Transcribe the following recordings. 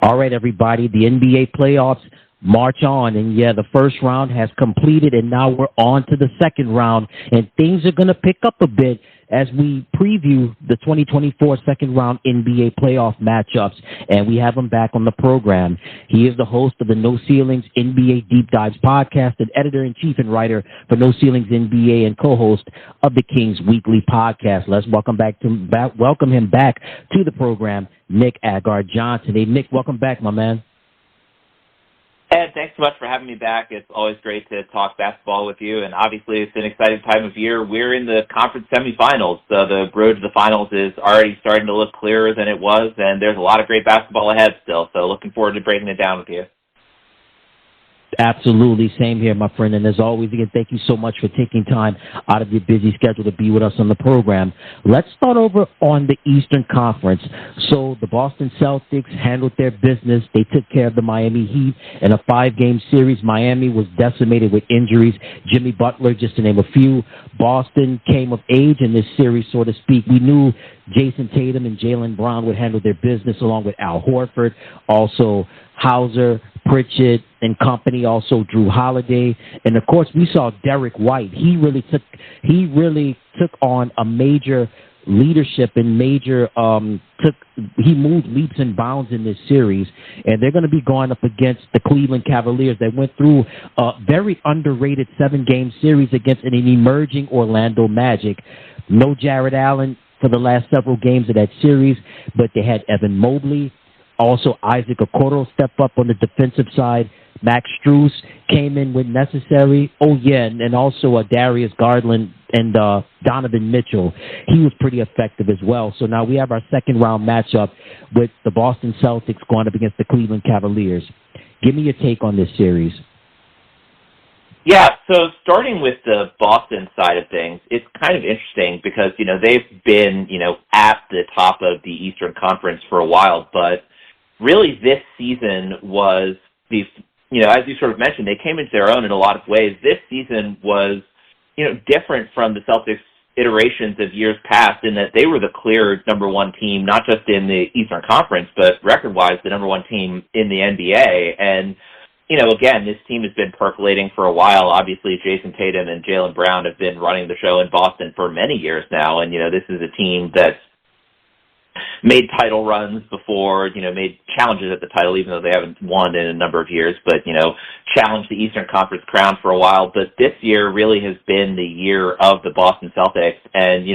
All right, everybody, the NBA playoffs march on. And, yeah, the first round has completed, and now we're on to the second round. And things are going to pick up a bit as we preview the 2024 second-round NBA playoff matchups. And we have him back on the program. He is the host of the No Ceilings NBA Deep Dives podcast and editor-in-chief and writer for No Ceilings NBA and co-host of the Kings Weekly podcast. Let's welcome him back to the program, Nick Agar-Johnson. Hey, Nick, welcome back, my man. Ed, thanks so much for having me back. It's always great to talk basketball with you, and obviously it's an exciting time of year. We're in the conference semifinals, so the road to the finals is already starting to look clearer than it was, and there's a lot of great basketball ahead still, so looking forward to breaking it down with you. Absolutely. Same here, my friend. And as always, again, thank you so much for taking time out of your busy schedule to be with us on the program. Let's start over on the Eastern Conference. So the Boston Celtics handled their business. They took care of the Miami Heat in a 5-game series. Miami was decimated with injuries. Jimmy Butler, just to name a few. Boston came of age in this series, so to speak. We knew Jason Tatum and Jaylen Brown would handle their business along with Al Horford, also Hauser, Pritchett and company, also Drew Holiday, and of course we saw Derek White. He really took on a major leadership and he moved leaps and bounds in this series, and they're going to be going up against the Cleveland Cavaliers that went through a very underrated 7-game series against an emerging Orlando Magic. No Jared Allen for the last several games of that series, but they had Evan Mobley. Also, Isaac Okoro stepped up on the defensive side. Max Strus came in when necessary. Oh, yeah, and also Darius Garland and Donovan Mitchell. He was pretty effective as well. So now we have our second-round matchup with the Boston Celtics going up against the Cleveland Cavaliers. Give me your take on this series. Yeah, so starting with the Boston side of things, it's kind of interesting because, they've been, at the top of the Eastern Conference for a while, but really this season was these, as you sort of mentioned, they came into their own in a lot of ways. This season was, different from the Celtics iterations of years past in that they were the clear number one team, not just in the Eastern Conference, but record-wise, the number one team in the NBA. And, again, this team has been percolating for a while. Obviously, Jason Tatum and Jaylen Brown have been running the show in Boston for many years now. And, this is a team that's made title runs before, made challenges at the title, even though they haven't won in a number of years, but, challenged the Eastern Conference crown for a while. But this year really has been the year of the Boston Celtics. And,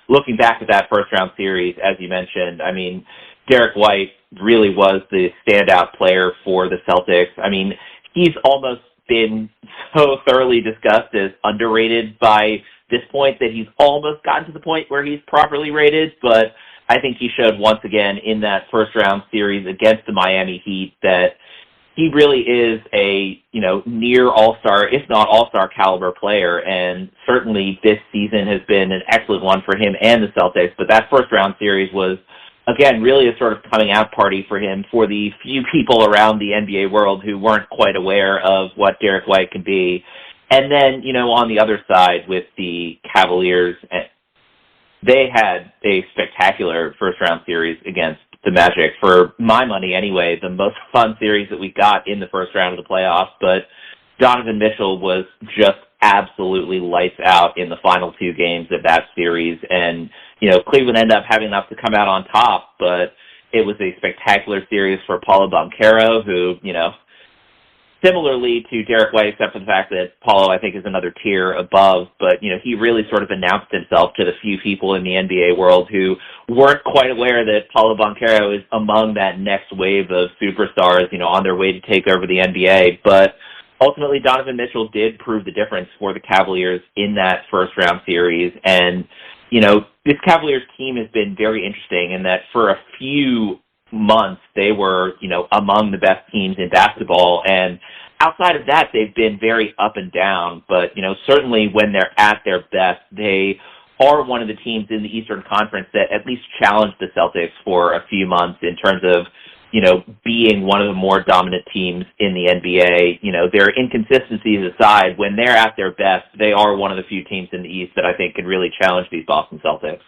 looking back at that first-round series, as you mentioned, I mean, Derek White really was the standout player for the Celtics. I mean, he's almost been so thoroughly discussed as underrated by this point that he's almost gotten to the point where he's properly rated, but I think he showed once again in that first-round series against the Miami Heat that he really is a, near all-star, if not all-star caliber player, and certainly this season has been an excellent one for him and the Celtics, but that first-round series was, again, really a sort of coming-out party for him for the few people around the NBA world who weren't quite aware of what Derek White can be. And then, on the other side with the Cavaliers, they had a spectacular first-round series against the Magic. For my money, anyway, the most fun series that we got in the first round of the playoffs. But Donovan Mitchell was just absolutely lights out in the final 2 games of that series. And, Cleveland ended up having enough to come out on top, but it was a spectacular series for Paulo Banchero, who, similarly to Derek White, except for the fact that Paulo, I think, is another tier above, but, he really sort of announced himself to the few people in the NBA world who weren't quite aware that Paulo Banchero is among that next wave of superstars, on their way to take over the NBA. But ultimately, Donovan Mitchell did prove the difference for the Cavaliers in that first-round series. And, this Cavaliers team has been very interesting in that for a few months, they were, among the best teams in basketball. And outside of that, they've been very up and down. But, certainly when they're at their best, they are one of the teams in the Eastern Conference that at least challenged the Celtics for a few months in terms of, being one of the more dominant teams in the NBA. Their inconsistencies aside, when they're at their best, they are one of the few teams in the East that I think can really challenge these Boston Celtics.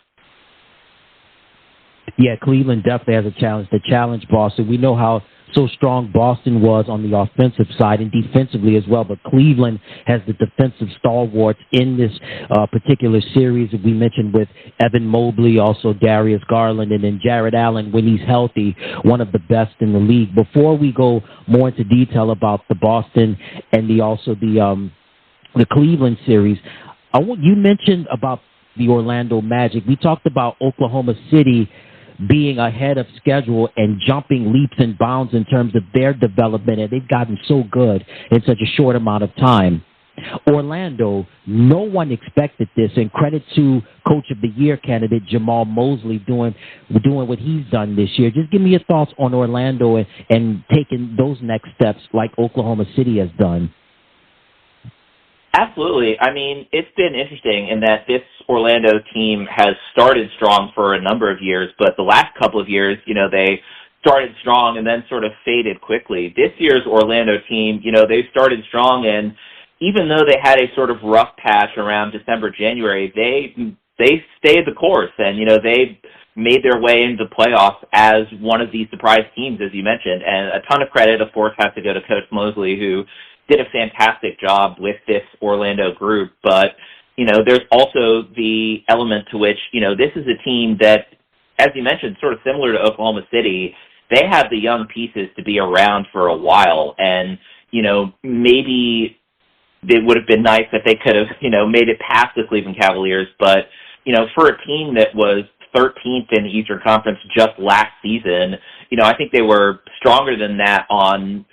Yeah, Cleveland definitely has a challenge to challenge Boston. We know how so strong Boston was on the offensive side and defensively as well. But Cleveland has the defensive stalwarts in this particular series. We mentioned with Evan Mobley, also Darius Garland, and then Jared Allen, when he's healthy, one of the best in the league. Before we go more into detail about the Boston and the Cleveland series, you mentioned about the Orlando Magic. We talked about Oklahoma City being ahead of schedule and jumping leaps and bounds in terms of their development, and they've gotten so good in such a short amount of time. Orlando, no one expected this, and credit to Coach of the Year candidate Jamal Mosley doing what he's done this year. Just give me your thoughts on Orlando and taking those next steps like Oklahoma City has done. Absolutely. I mean, it's been interesting in that this Orlando team has started strong for a number of years, but the last couple of years, they started strong and then sort of faded quickly. This year's Orlando team, they started strong, and even though they had a sort of rough patch around December, January, they stayed the course, and, they made their way into the playoffs as one of these surprise teams, as you mentioned. And a ton of credit, of course, has to go to Coach Mosley, who did a fantastic job with this Orlando group. But, there's also the element to which, this is a team that, as you mentioned, sort of similar to Oklahoma City, they have the young pieces to be around for a while. And, maybe it would have been nice if they could have, made it past the Cleveland Cavaliers. But, for a team that was 13th in the Eastern Conference just last season, I think they were stronger than that on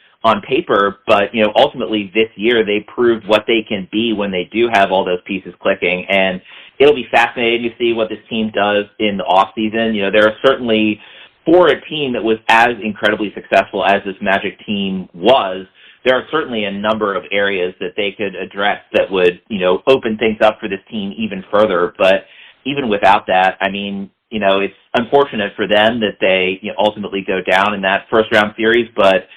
paper, but, ultimately this year they proved what they can be when they do have all those pieces clicking. And it'll be fascinating to see what this team does in the offseason. There are certainly, for a team that was as incredibly successful as this Magic team was, there are certainly a number of areas that they could address that would, open things up for this team even further. But even without that, I mean, it's unfortunate for them that they ultimately go down in that first-round series, but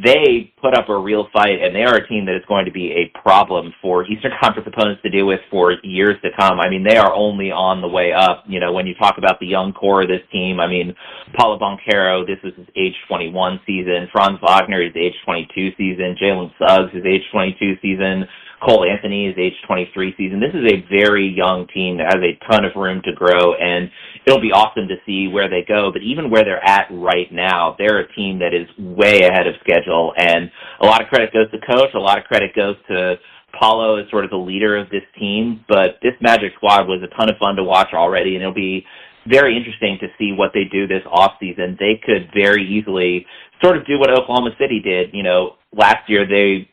they put up a real fight, and they are a team that is going to be a problem for Eastern Conference opponents to deal with for years to come. I mean, they are only on the way up. When you talk about the young core of this team, I mean, Paulo Banchero, this is his age 21 season. Franz Wagner, his age 22 season. Jalen Suggs, his age 22 season. Cole Anthony, his age 23 season. This is a very young team that has a ton of room to grow, and it'll be awesome to see where they go. But even where they're at right now, they're a team that is way ahead of schedule, and a lot of credit goes to coach. A lot of credit goes to Paulo as sort of the leader of this team. But this Magic squad was a ton of fun to watch already, and it'll be very interesting to see what they do this offseason. They could very easily sort of do what Oklahoma City did. Last year the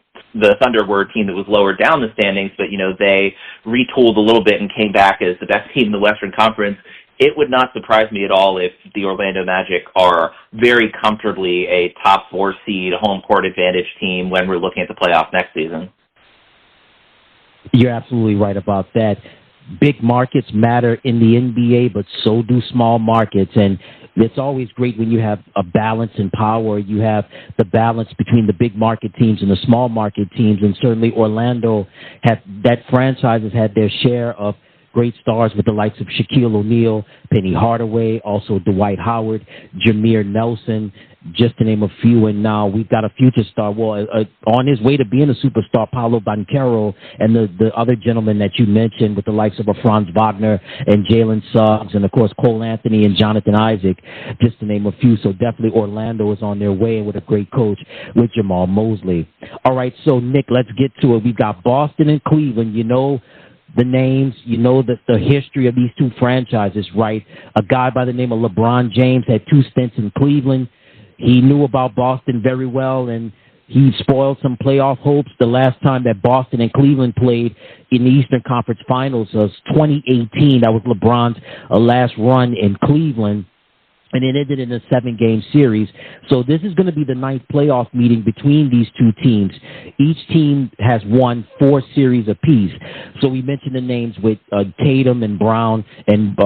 Thunder were a team that was lower down the standings, but, they retooled a little bit and came back as the best team in the Western Conference. It would not surprise me at all if the Orlando Magic are very comfortably a top 4 seed, home court advantage team when we're looking at the playoffs next season. You're absolutely right about that. Big markets matter in the NBA, but so do small markets. And it's always great when you have a balance in power. You have the balance between the big market teams and the small market teams. And certainly Orlando that franchise has had their share of great stars with the likes of Shaquille O'Neal, Penny Hardaway, also Dwight Howard, Jameer Nelson, just to name a few. And now we've got a future star, on his way to being a superstar, Paulo Banchero, and the other gentleman that you mentioned with the likes of Franz Wagner and Jalen Suggs, and, of course, Cole Anthony and Jonathan Isaac, just to name a few. So definitely Orlando is on their way, and with a great coach with Jamal Mosley. All right, so, Nick, let's get to it. We've got Boston and Cleveland. The names, the history of these two franchises, right? A guy by the name of LeBron James had 2 stints in Cleveland. He knew about Boston very well, and he spoiled some playoff hopes. The last time that Boston and Cleveland played in the Eastern Conference Finals was 2018. That was LeBron's last run in Cleveland, and it ended in a 7-game series. So this is going to be the 9th playoff meeting between these two teams. Each team has won 4 series apiece. So we mentioned the names with Tatum and Brown and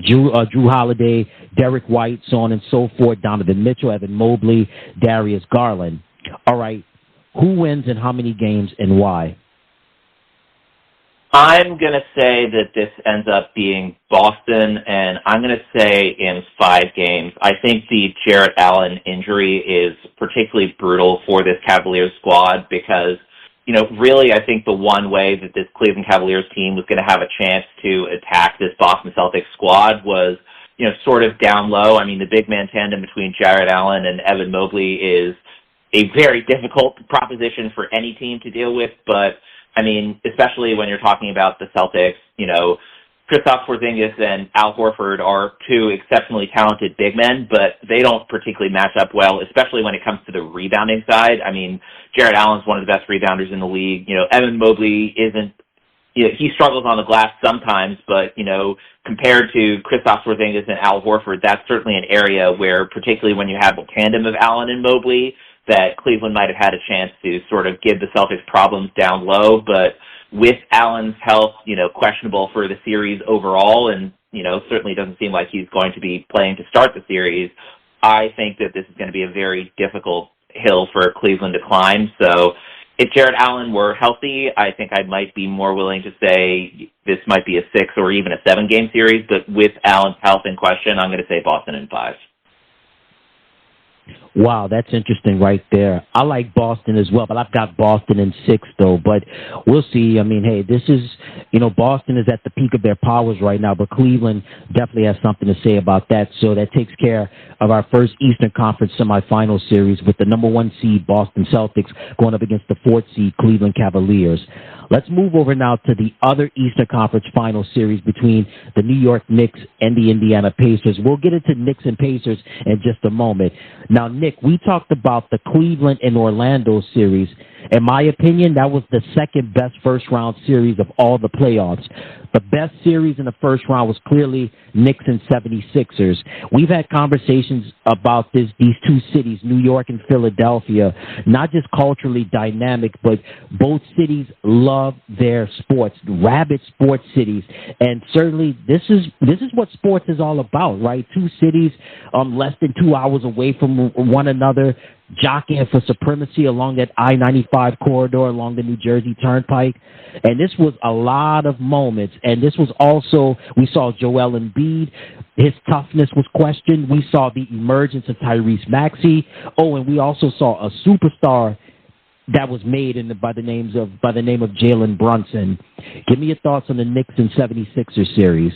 Drew Holiday, Derek White, so on and so forth, Donovan Mitchell, Evan Mobley, Darius Garland. All right, who wins in how many games and why? I'm going to say that this ends up being Boston, and I'm going to say in 5 games. I think the Jarrett Allen injury is particularly brutal for this Cavaliers squad because, really I think the one way that this Cleveland Cavaliers team was going to have a chance to attack this Boston Celtics squad was, sort of down low. I mean, the big man tandem between Jarrett Allen and Evan Mobley is a very difficult proposition for any team to deal with, but I mean, especially when you're talking about the Celtics, Kristaps Porzingis and Al Horford are 2 exceptionally talented big men, but they don't particularly match up well, especially when it comes to the rebounding side. I mean, Jarrett Allen's one of the best rebounders in the league. Evan Mobley isn't, he struggles on the glass sometimes, but, compared to Kristaps Porzingis and Al Horford, that's certainly an area where, particularly when you have a tandem of Allen and Mobley, that Cleveland might have had a chance to sort of give the Celtics problems down low. But with Allen's health, questionable for the series overall, and, certainly doesn't seem like he's going to be playing to start the series, I think that this is going to be a very difficult hill for Cleveland to climb. So if Jarrett Allen were healthy, I think I might be more willing to say this might be a 6 or even a 7-game series. But with Allen's health in question, I'm going to say Boston in 5. Wow, that's interesting right there. I like Boston as well, but I've got Boston in 6, though. But we'll see. I mean, hey, this is, Boston is at the peak of their powers right now, but Cleveland definitely has something to say about that. So that takes care of our first Eastern Conference semifinal series with the number 1 seed Boston Celtics going up against the 4th seed Cleveland Cavaliers. Let's move over now to the other Eastern Conference final series between the New York Knicks and the Indiana Pacers. We'll get into Knicks and Pacers in just a moment. Now, Nick, we talked about the Cleveland and Orlando series. In my opinion, that was the second best first-round series of all the playoffs. The best series in the first round was clearly Knicks and 76ers. We've had conversations about these 2 cities, New York and Philadelphia, not just culturally dynamic, but both cities love their sports, rabid sports cities. And certainly this is what sports is all about, right? 2 cities less than 2 hours away from one another, jockeying for supremacy along that I-95 corridor along the New Jersey Turnpike. And this was a lot of moments. And this was also, we saw Joel Embiid. His toughness was questioned. We saw the emergence of Tyrese Maxey. Oh, and we also saw a superstar that was made by the name of Jalen Brunson. Give me your thoughts on the Knicks and 76ers series.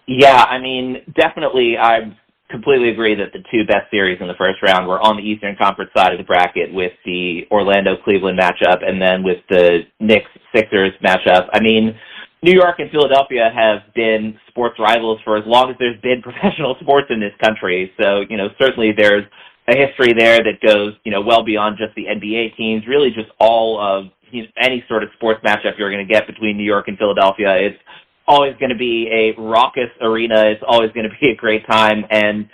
Yeah, I mean, definitely I completely agree that the 2 best series in the first round were on the Eastern Conference side of the bracket with the Orlando-Cleveland matchup and then with the Knicks-Sixers matchup. I mean, New York and Philadelphia have been sports rivals for as long as there's been professional sports in this country. So, certainly there's a history there that goes, well beyond just the NBA teams, really just all of any sort of sports matchup you're going to get between New York and Philadelphia. It's always going to be a raucous arena. It's always going to be a great time. And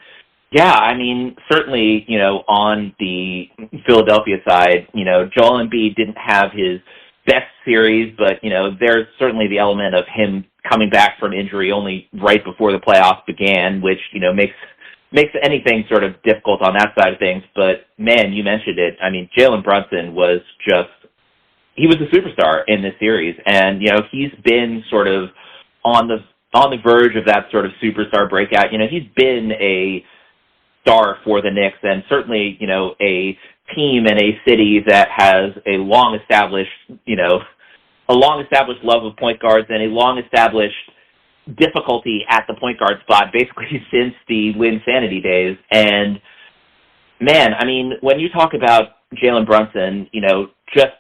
yeah, I mean, certainly, on the Philadelphia side, Joel Embiid didn't have his best series, but, there's certainly the element of him coming back from injury only right before the playoffs began, which, makes anything sort of difficult on that side of things. But man, you mentioned it. I mean, Jalen Brunson was he was a superstar in this series. And, he's been sort of on the verge of that sort of superstar breakout. He's been a star for the Knicks and certainly, a team and a city that has a long-established love of point guards and a long-established difficulty at the point guard spot basically since the Linsanity days. And, man, I mean, when you talk about Jalen Brunson, just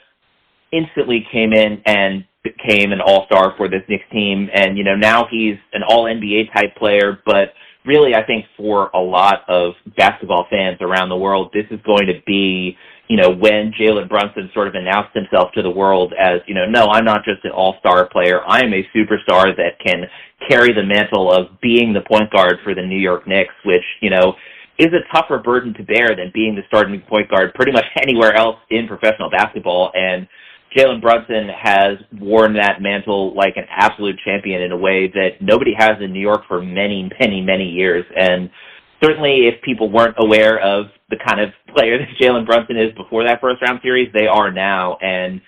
instantly came in and became an all-star for this Knicks team. And, now he's an all-NBA type player. But really, I think for a lot of basketball fans around the world, this is going to be, when Jalen Brunson sort of announced himself to the world as, no, I'm not just an all-star player. I am a superstar that can carry the mantle of being the point guard for the New York Knicks, which, is a tougher burden to bear than being the starting point guard pretty much anywhere else in professional basketball. And Jalen Brunson has worn that mantle like an absolute champion in a way that nobody has in New York for many, many, many years. And certainly if people weren't aware of the kind of player that Jalen Brunson is before that first-round series, they are now. And,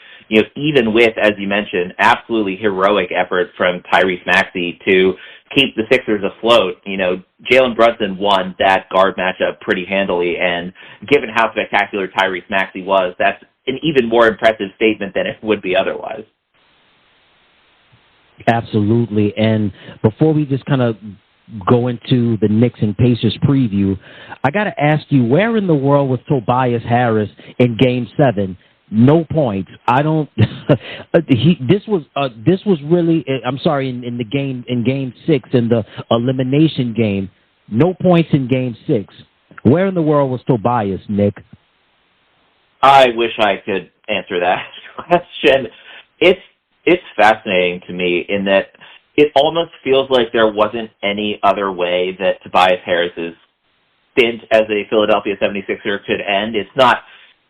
even with, as you mentioned, absolutely heroic effort from Tyrese Maxey to keep the Sixers afloat, Jalen Brunson won that guard matchup pretty handily, and given how spectacular Tyrese Maxey was, that's an even more impressive statement than it would be otherwise. Absolutely. And before we just kind of go into the Knicks and Pacers preview, I got to ask you, where in the world was Tobias Harris in Game 7? No points. I don't. This was really. I'm sorry. In Game 6, in the elimination game, no points in Game 6. Where in the world was Tobias, Nick? I wish I could answer that question. It's fascinating to me in that it almost feels like there wasn't any other way that Tobias Harris's stint as a Philadelphia 76er could end. It's not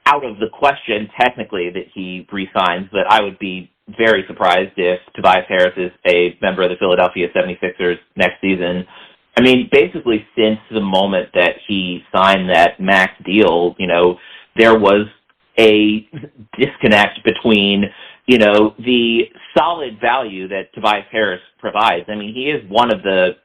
out of the question, technically, that he resigns, but I would be very surprised if Tobias Harris is a member of the Philadelphia 76ers next season. I mean, basically since the moment that he signed that max deal, there was a disconnect between the solid value that Tobias Harris provides. I mean, he is one of the,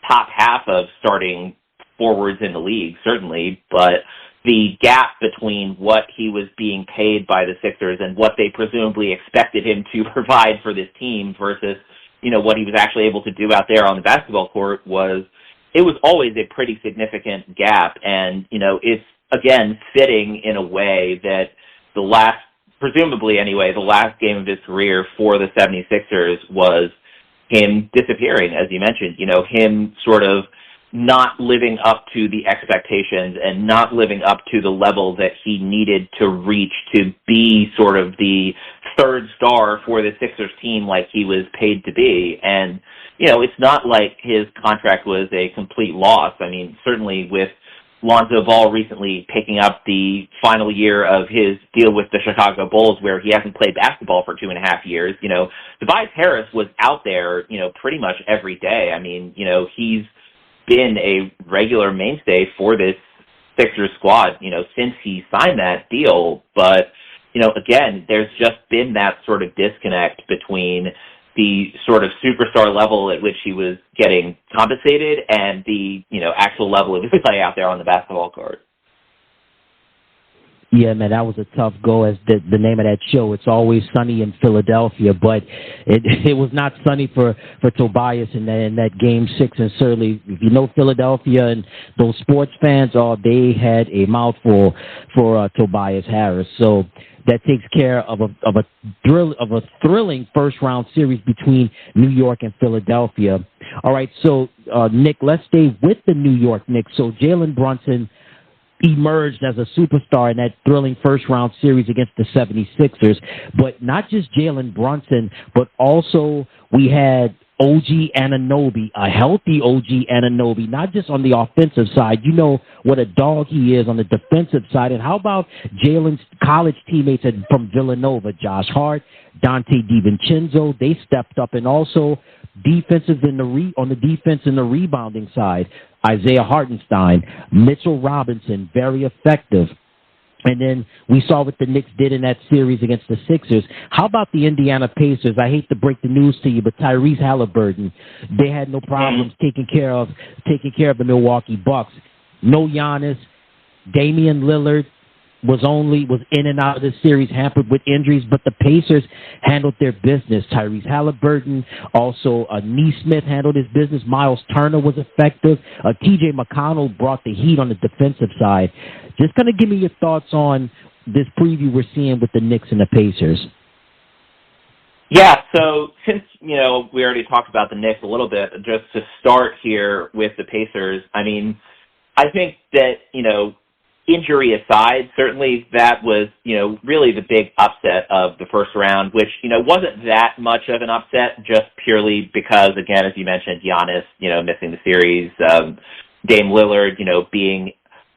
top half of starting forwards in the league, certainly, but the gap between what he was being paid by the Sixers and what they presumably expected him to provide for this team versus, what he was actually able to do out there on the basketball court was always a pretty significant gap. And, it's, again, fitting in a way that presumably anyway, the last game of his career for the 76ers was him disappearing, as you mentioned, him sort of not living up to the expectations and not living up to the level that he needed to reach to be sort of the third star for the Sixers team like he was paid to be. And, it's not like his contract was a complete loss. I mean, certainly with Lonzo Ball recently picking up the final year of his deal with the Chicago Bulls where he hasn't played basketball for 2.5 years, Tobias Harris was out there, pretty much every day. I mean, he's been a regular mainstay for this Sixers squad, since he signed that deal. But, again, there's just been that sort of disconnect between the sort of superstar level at which he was getting compensated and the, actual level of his play out there on the basketball court. Yeah, man, that was a tough go, as the name of that show. It's always sunny in Philadelphia, but it was not sunny for Tobias in that Game 6. And certainly, if you know Philadelphia and those sports fans, they had a mouthful for Tobias Harris. So that takes care of a thrilling first round series between New York and Philadelphia. All right, so Nick, let's stay with the New York Knicks. So Jalen Brunson emerged as a superstar in that thrilling first-round series against the 76ers. But not just Jalen Brunson, but also we had OG Anunoby, a healthy OG Anunoby, not just on the offensive side. You know what a dog he is on the defensive side. And how about Jalen's college teammates from Villanova, Josh Hart, Dante DiVincenzo? They stepped up, and also on the defense and the rebounding side, Isaiah Hartenstein, Mitchell Robinson, very effective. And then we saw what the Knicks did in that series against the Sixers. How about the Indiana Pacers? I hate to break the news to you, but Tyrese Halliburton, they had no problems taking care of the Milwaukee Bucks. No Giannis, Damian Lillard was in and out of the series, hampered with injuries, but the Pacers handled their business. Tyrese Halliburton, also Nesmith handled his business. Miles Turner was effective. T.J. McConnell brought the heat on the defensive side. Just kind of give me your thoughts on this preview we're seeing with the Knicks and the Pacers. Yeah, so since, we already talked about the Knicks a little bit, just to start here with the Pacers, I mean, I think that, injury aside, certainly that was, really the big upset of the first round, which, wasn't that much of an upset, just purely because, again, as you mentioned, Giannis, missing the series, Dame Lillard, being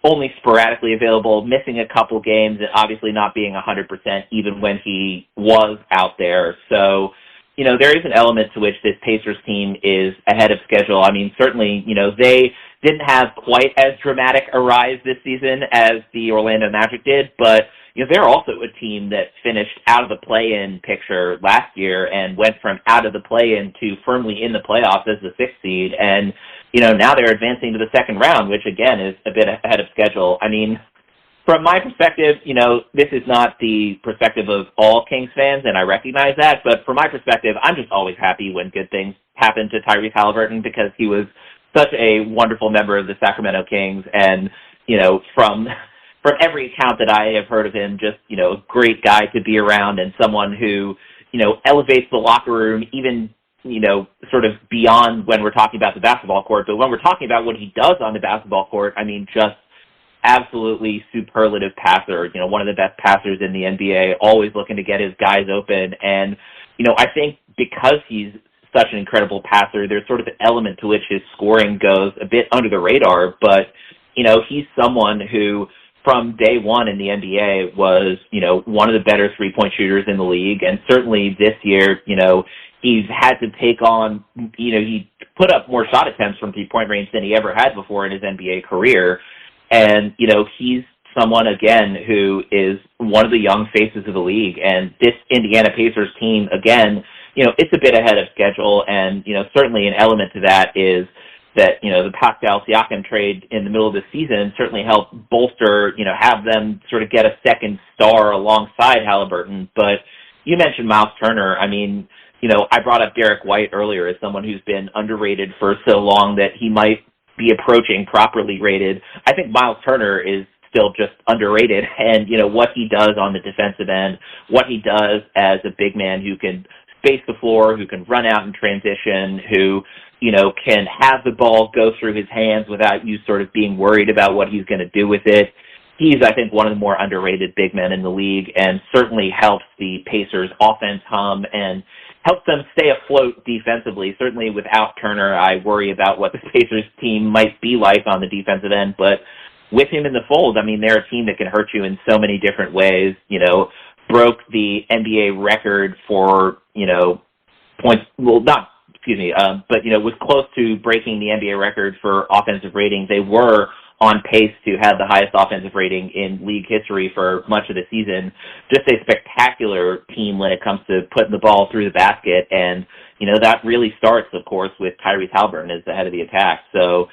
only sporadically available, missing a couple games, and obviously not being 100% even when he was out there. So, there is an element to which this Pacers team is ahead of schedule. I mean, certainly, they didn't have quite as dramatic a rise this season as the Orlando Magic did, but, they're also a team that finished out of the play-in picture last year and went from out of the play-in to firmly in the playoffs as the 6th seed. And, now they're advancing to the second round, which, again, is a bit ahead of schedule. I mean, from my perspective, this is not the perspective of all Kings fans, and I recognize that. But from my perspective, I'm just always happy when good things happen to Tyrese Halliburton because he was such a wonderful member of the Sacramento Kings. And, from every account that I have heard of him, just, a great guy to be around and someone who, elevates the locker room even, sort of beyond when we're talking about the basketball court. But when we're talking about what he does on the basketball court, I mean, just absolutely superlative passer, one of the best passers in the NBA, always looking to get his guys open. And, I think because he's such an incredible passer, there's sort of an element to which his scoring goes a bit under the radar. But, he's someone who from day one in the NBA was, one of the better three-point shooters in the league. And certainly this year, he's had to take on, he put up more shot attempts from three-point range than he ever had before in his NBA career. And, he's someone, again, who is one of the young faces of the league. And this Indiana Pacers team, again, it's a bit ahead of schedule. And, certainly an element to that is that, the Pascal Siakam trade in the middle of the season certainly helped bolster, have them sort of get a second star alongside Halliburton. But you mentioned Miles Turner. I mean, I brought up Derek White earlier as someone who's been underrated for so long that he might be approaching properly rated. I think Miles Turner is still just underrated, and what he does on the defensive end, what he does as a big man who can space the floor, who can run out in transition, who can have the ball go through his hands without you sort of being worried about what he's going to do with it. He's, I think, one of the more underrated big men in the league, and certainly helps the Pacers offense hum and helps them stay afloat defensively. Certainly without Turner, I worry about what the Pacers team might be like on the defensive end. But with him in the fold, I mean, they're a team that can hurt you in so many different ways. Broke the NBA record for, points, well, not, but, was close to breaking the NBA record for offensive rating. They were on pace to have the highest offensive rating in league history for much of the season. Just a spectacular team when it comes to putting the ball through the basket. And, that really starts, of course, with Tyrese Halliburton as the head of the attack. So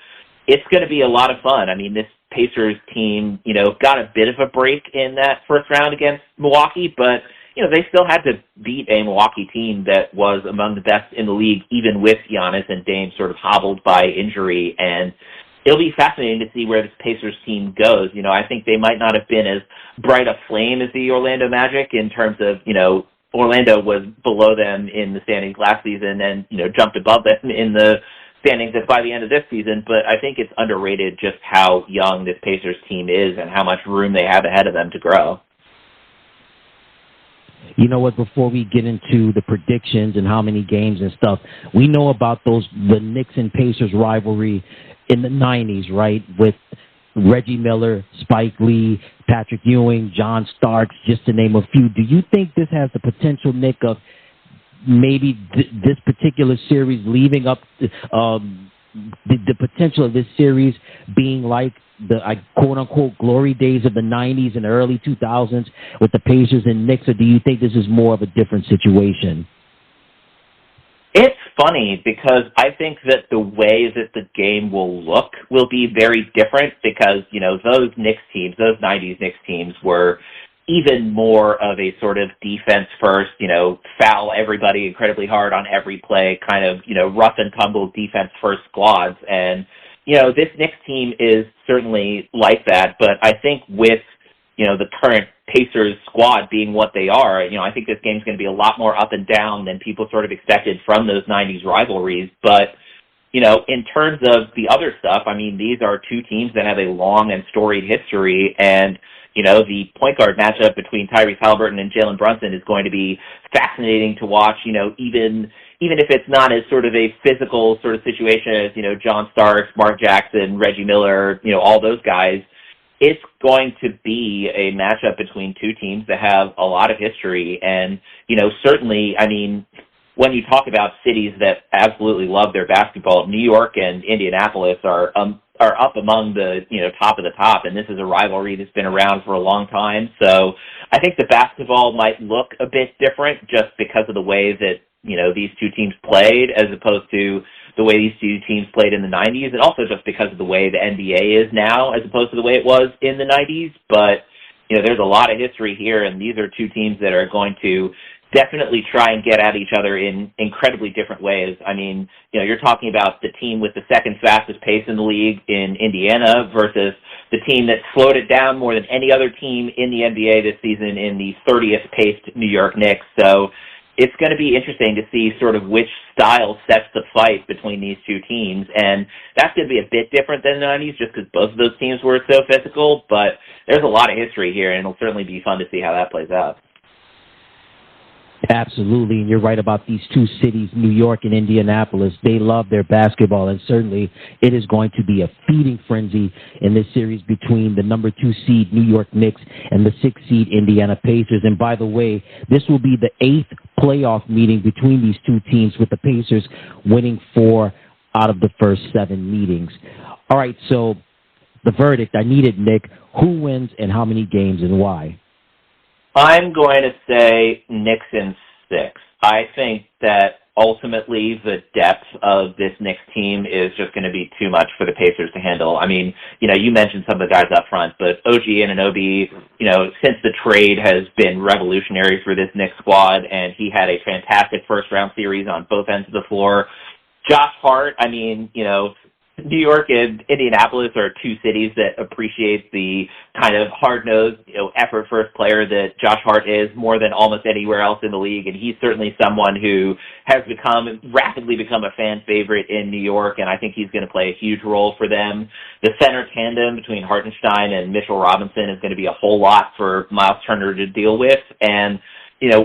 it's going to be a lot of fun. I mean, this Pacers team, got a bit of a break in that first round against Milwaukee, but, they still had to beat a Milwaukee team that was among the best in the league, even with Giannis and Dame sort of hobbled by injury. And it'll be fascinating to see where this Pacers team goes. I think they might not have been as bright a flame as the Orlando Magic in terms of, Orlando was below them in the standings last season and, jumped above them in the standings by the end of this season. But I think it's underrated just how young this Pacers team is and how much room they have ahead of them to grow. You know what, before we get into the predictions and how many games and stuff, we know about the Knicks and Pacers rivalry in the 90s, right, with Reggie Miller, Spike Lee, Patrick Ewing, John Starks, just to name a few. Do you think this has the potential, Nick, of maybe this particular series leaving up the potential of this series being like the quote-unquote glory days of the 90s and the early 2000s with the Pacers and Knicks, or do you think this is more of a different situation? It's funny because I think that the way that the game will look will be very different because, those Knicks teams, those 90s Knicks teams were even more of a sort of defense first, foul everybody incredibly hard on every play, kind of, rough and tumble defense first squads. And, this Knicks team is certainly like that, but I think with, the current Pacers squad being what they are, I think this game's going to be a lot more up and down than people sort of expected from those 90s rivalries. But, in terms of the other stuff, I mean, these are two teams that have a long and storied history, and, the point guard matchup between Tyrese Halliburton and Jalen Brunson is going to be fascinating to watch, even if it's not as sort of a physical sort of situation as, John Starks, Mark Jackson, Reggie Miller, all those guys. It's going to be a matchup between two teams that have a lot of history. And, certainly, I mean, when you talk about cities that absolutely love their basketball, New York and Indianapolis are are up among the, top of the top, and this is a rivalry that's been around for a long time. So I think the basketball might look a bit different just because of the way that, these two teams played as opposed to the way these two teams played in the 90s, and also just because of the way the NBA is now as opposed to the way it was in the 90s. But, there's a lot of history here, and these are two teams that are going to definitely try and get at each other in incredibly different ways. I mean, you're talking about the team with the second fastest pace in the league in Indiana versus the team that slowed it down more than any other team in the NBA this season in the 30th paced New York Knicks. So it's going to be interesting to see sort of which style sets the fight between these two teams. And that's going to be a bit different than the 90s just because both of those teams were so physical. But there's a lot of history here, and it'll certainly be fun to see how that plays out. Absolutely, and you're right about these two cities, New York and Indianapolis. They love their basketball, and certainly it is going to be a feeding frenzy in this series between the number 2 seed New York Knicks and the 6 seed Indiana Pacers. And by the way, this will be the 8th playoff meeting between these two teams, with the Pacers winning 4 out of the first 7 meetings. All right, so the verdict, I need it, Nick. Who wins and how many games and why? I'm going to say Knicks in 6. I think that ultimately the depth of this Knicks team is just going to be too much for the Pacers to handle. I mean, you mentioned some of the guys up front, but OG Anunoby, since the trade has been revolutionary for this Knicks squad, and he had a fantastic first-round series on both ends of the floor. Josh Hart, I mean, New York and Indianapolis are two cities that appreciate the kind of hard-nosed, effort-first player that Josh Hart is more than almost anywhere else in the league, and he's certainly someone who has rapidly become a fan favorite in New York, and I think he's going to play a huge role for them. The center tandem between Hartenstein and Mitchell Robinson is going to be a whole lot for Miles Turner to deal with, and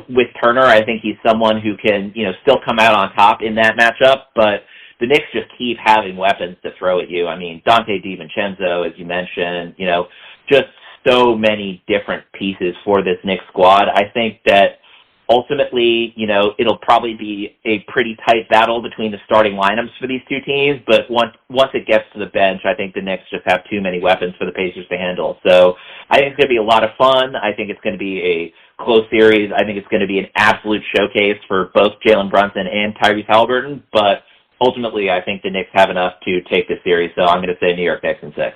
with Turner, I think he's someone who can, still come out on top in that matchup, but the Knicks just keep having weapons to throw at you. I mean, Dante DiVincenzo, as you mentioned, just so many different pieces for this Knicks squad. I think that ultimately, it'll probably be a pretty tight battle between the starting lineups for these two teams, but once it gets to the bench, I think the Knicks just have too many weapons for the Pacers to handle. So I think it's going to be a lot of fun. I think it's going to be a close series. I think it's going to be an absolute showcase for both Jalen Brunson and Tyrese Haliburton, but ultimately, I think the Knicks have enough to take the series, so I'm going to say New York Knicks in 6.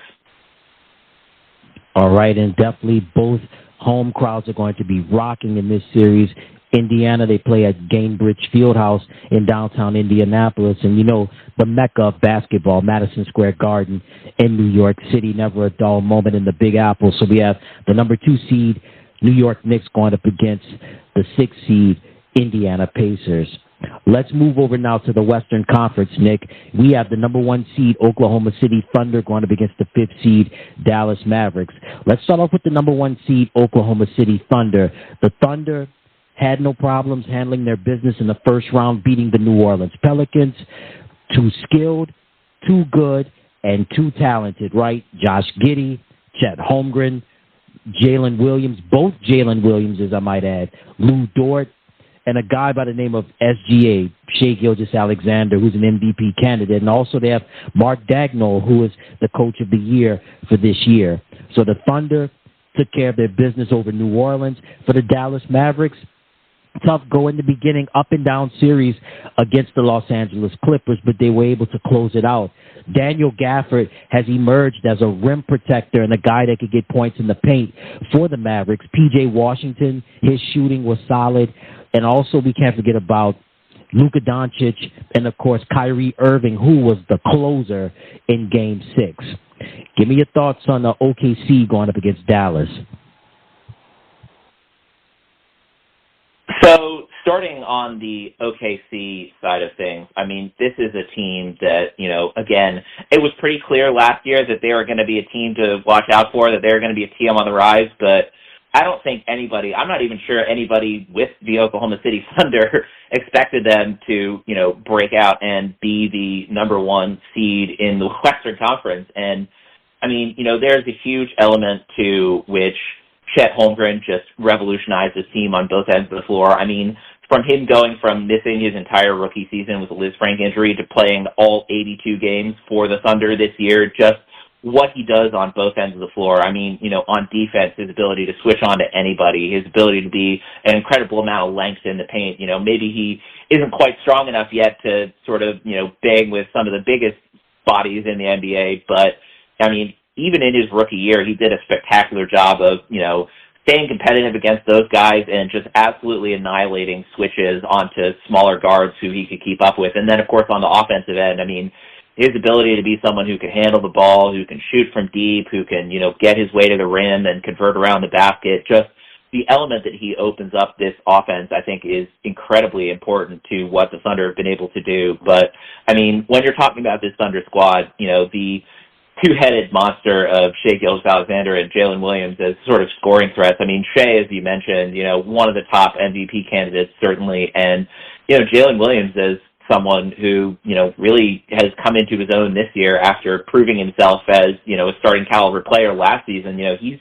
All right, and definitely both home crowds are going to be rocking in this series. Indiana, they play at Gainbridge Fieldhouse in downtown Indianapolis, and the mecca of basketball, Madison Square Garden in New York City, never a dull moment in the Big Apple. So we have the number 2 seed New York Knicks going up against the 6 seed Indiana Pacers. Let's move over now to the Western Conference, Nick. We have the number 1 seed Oklahoma City Thunder going up against the 5th seed Dallas Mavericks. Let's start off with the number 1 seed Oklahoma City Thunder. The Thunder had no problems handling their business in the first round, beating the New Orleans Pelicans. Too skilled, too good, and too talented, right? Josh Giddey, Chet Holmgren, Jalen Williams, both Jalen Williamses, I might add, Lou Dort, and a guy by the name of SGA, Shai Gilgeous-Alexander, who's an MVP candidate. And also they have Mark Dagnall, who is the coach of the year for this year. So the Thunder took care of their business over New Orleans. For the Dallas Mavericks, tough go in the beginning, up and down series against the Los Angeles Clippers, but they were able to close it out. Daniel Gafford has emerged as a rim protector and a guy that could get points in the paint for the Mavericks. P.J. Washington, his shooting was solid. And also we can't forget about Luka Doncic and, of course, Kyrie Irving, who was the closer in Game 6. Give me your thoughts on the OKC going up against Dallas. So starting on the OKC side of things, I mean, this is a team that, again, it was pretty clear last year that they were going to be a team to watch out for, that they were going to be a team on the rise, but I don't think I'm not even sure anybody with the Oklahoma City Thunder expected them to, break out and be the number 1 seed in the Western Conference. And, I mean, there's a huge element to which Chet Holmgren just revolutionized his team on both ends of the floor. I mean, from him going from missing his entire rookie season with a Liz Frank injury to playing all 82 games for the Thunder this year, just what he does on both ends of the floor. I mean, on defense, his ability to switch on to anybody, his ability to be an incredible amount of length in the paint. Maybe he isn't quite strong enough yet to sort of, bang with some of the biggest bodies in the NBA, but, I mean, even in his rookie year, he did a spectacular job of, staying competitive against those guys and just absolutely annihilating switches onto smaller guards who he could keep up with. And then, of course, on the offensive end, I mean, his ability to be someone who can handle the ball, who can shoot from deep, who can, get his way to the rim and convert around the basket, just the element that he opens up this offense, I think, is incredibly important to what the Thunder have been able to do. But, I mean, when you're talking about this Thunder squad, the two-headed monster of Shai Gilgeous-Alexander and Jalen Williams as sort of scoring threats. I mean, Shai, as you mentioned, one of the top MVP candidates, certainly, and, Jalen Williams is someone who, really has come into his own this year after proving himself as, a starting caliber player last season. He's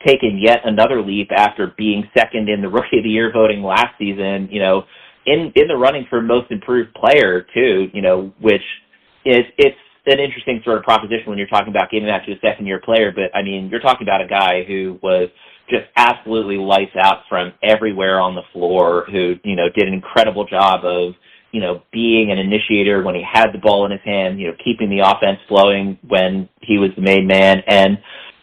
taken yet another leap after being second in the Rookie of the Year voting last season, in the running for most improved player, too, which it's an interesting sort of proposition when you're talking about giving that to a second-year player. But, I mean, you're talking about a guy who was just absolutely lights out from everywhere on the floor, who, did an incredible job of, being an initiator when he had the ball in his hand, keeping the offense flowing when he was the main man. And,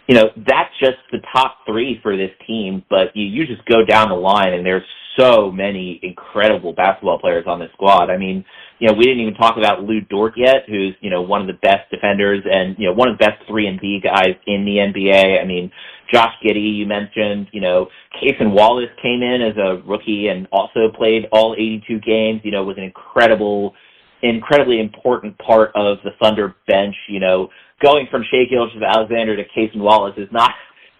that's just the top three for this team. But you just go down the line, and there's so many incredible basketball players on this squad. I mean, we didn't even talk about Lou Dort yet, who's, one of the best defenders and, one of the best 3-and-D guys in the NBA. I mean, Josh Giddey, you mentioned, Cason Wallace came in as a rookie and also played all 82 games, was an incredibly important part of the Thunder bench. Going from Shai Gilgeous-Alexander to Cason Wallace is not,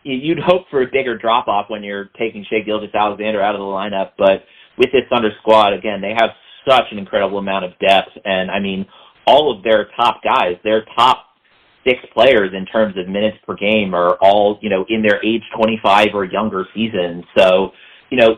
you'd hope for a bigger drop-off when you're taking Shai Gilgeous-Alexander out of the lineup, but with this Thunder squad, again, they have such an incredible amount of depth, and, I mean, all of their top guys, their top 6 players in terms of minutes per game are all, in their age 25 or younger seasons. So,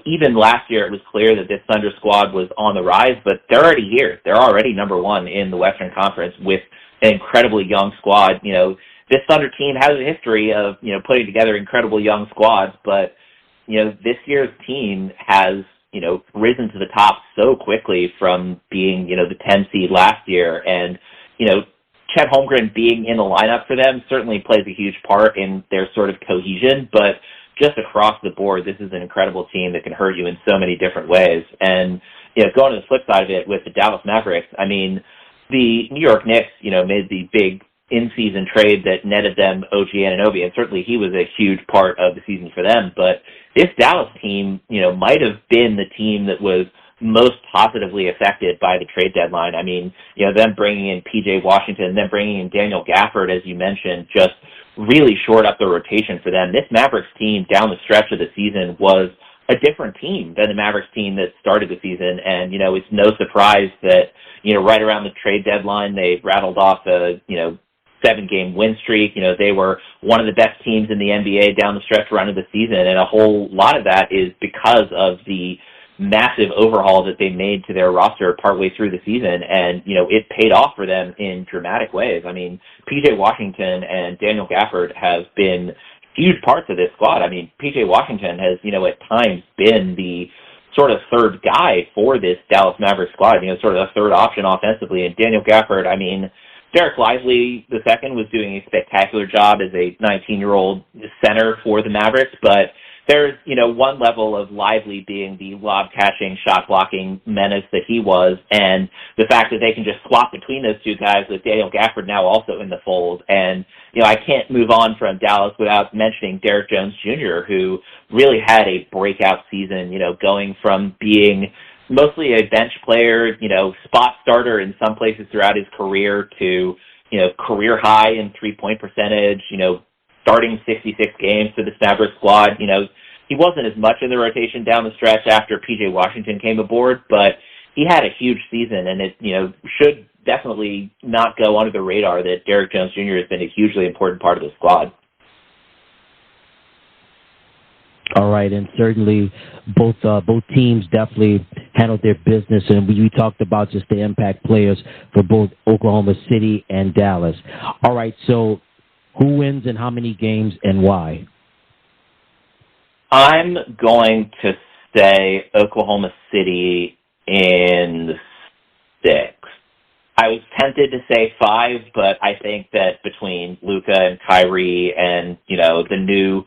even last year it was clear that this Thunder squad was on the rise, but they're already here. They're already number one in the Western Conference with an incredibly young squad. This Thunder team has a history of, putting together incredible young squads, but, this year's team has, risen to the top so quickly from being, the 10 seed last year. And, Chet Holmgren being in the lineup for them certainly plays a huge part in their sort of cohesion, but just across the board, this is an incredible team that can hurt you in so many different ways. And, going to the flip side of it with the Dallas Mavericks, I mean, the New York Knicks, made the big in-season trade that netted them OG Anunoby, and certainly he was a huge part of the season for them. But this Dallas team, might have been the team that was most positively affected by the trade deadline. I mean, them bringing in P.J. Washington, them bringing in Daniel Gafford, as you mentioned, just really shored up the rotation for them. This Mavericks team down the stretch of the season was a different team than the Mavericks team that started the season. And, it's no surprise that, right around the trade deadline, they rattled off a, 7-game win streak. They were one of the best teams in the NBA down the stretch run of the season. And a whole lot of that is because of the massive overhaul that they made to their roster partway through the season. And, it paid off for them in dramatic ways. I mean, P.J. Washington and Daniel Gafford have been huge parts of this squad. I mean, P.J. Washington has, at times been the sort of third guy for this Dallas Mavericks squad, sort of a third option offensively. And Daniel Gafford, I mean, Derek Lively II was doing a spectacular job as a 19-year-old center for the Mavericks, but there's, one level of Lively being the lob-catching, shot-blocking menace that he was, and the fact that they can just swap between those two guys with Daniel Gafford now also in the fold. And, I can't move on from Dallas without mentioning Derek Jones Jr., who really had a breakout season, going from being mostly a bench player, spot starter in some places throughout his career to, career high in three-point percentage, starting 66 games for the Mavericks squad. He wasn't as much in the rotation down the stretch after P.J. Washington came aboard, but he had a huge season, and it, should definitely not go under the radar that Derek Jones Jr. has been a hugely important part of the squad. All right, and certainly both teams definitely handled their business, and we talked about just the impact players for both Oklahoma City and Dallas. All right, so Who wins and how many games and why? I'm going to say Oklahoma City in 6. I was tempted to say 5, but I think that between Luka and Kyrie and, the new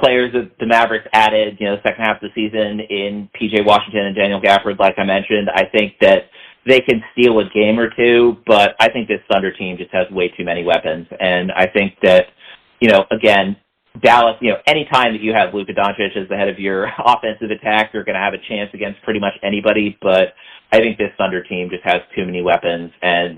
players that the Mavericks added, the second half of the season in P.J. Washington and Daniel Gafford, like I mentioned, I think that they can steal a game or two, but I think this Thunder team just has way too many weapons. And I think that, again, Dallas, anytime that you have Luka Doncic as the head of your offensive attack, you're going to have a chance against pretty much anybody, but I think this Thunder team just has too many weapons. And,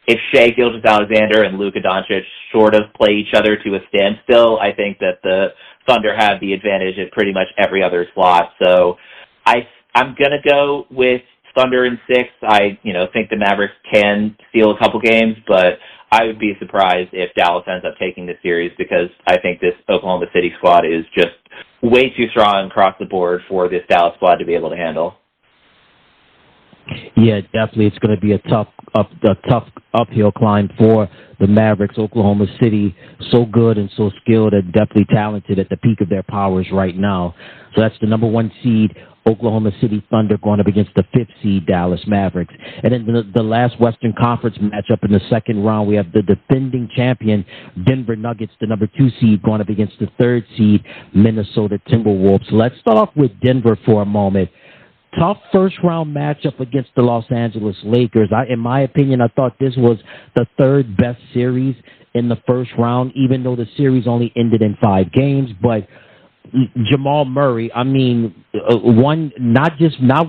if Shai Gilgeous-Alexander and Luka Doncic sort of play each other to a standstill, I think that the Thunder have the advantage at pretty much every other slot. So I'm going to go with Thunder in 6. I, think the Mavericks can steal a couple games, but I would be surprised if Dallas ends up taking this series because I think this Oklahoma City squad is just way too strong across the board for this Dallas squad to be able to handle. Yeah, definitely. It's going to be a tough uphill climb for the Mavericks. Oklahoma City, so good and so skilled and definitely talented at the peak of their powers right now. So that's the number 1 seed, Oklahoma City Thunder, going up against the 5th seed Dallas Mavericks. And then the last Western Conference matchup in the second round, we have the defending champion Denver Nuggets, the number 2 seed, going up against the 3rd seed Minnesota Timberwolves. So let's start off with Denver for a moment. Tough first-round matchup against the Los Angeles Lakers. In my opinion, I thought this was the 3rd best series in the first round, even though the series only ended in 5 games. But Jamal Murray, not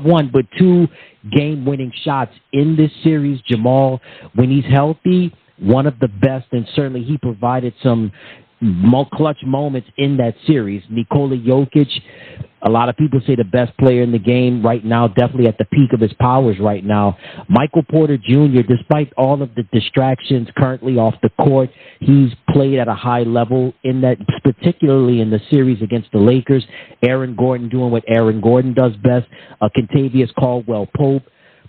one, but 2 game-winning shots in this series. Jamal, when he's healthy, one of the best, and certainly he provided some clutch moments in that series. Nikola Jokic, a lot of people say the best player in the game right now, definitely at the peak of his powers right now. Michael Porter Jr., despite all of the distractions currently off the court, he's played at a high level in that, particularly in the series against the Lakers. Aaron Gordon doing what Aaron Gordon does best. Kentavious Caldwell-Pope,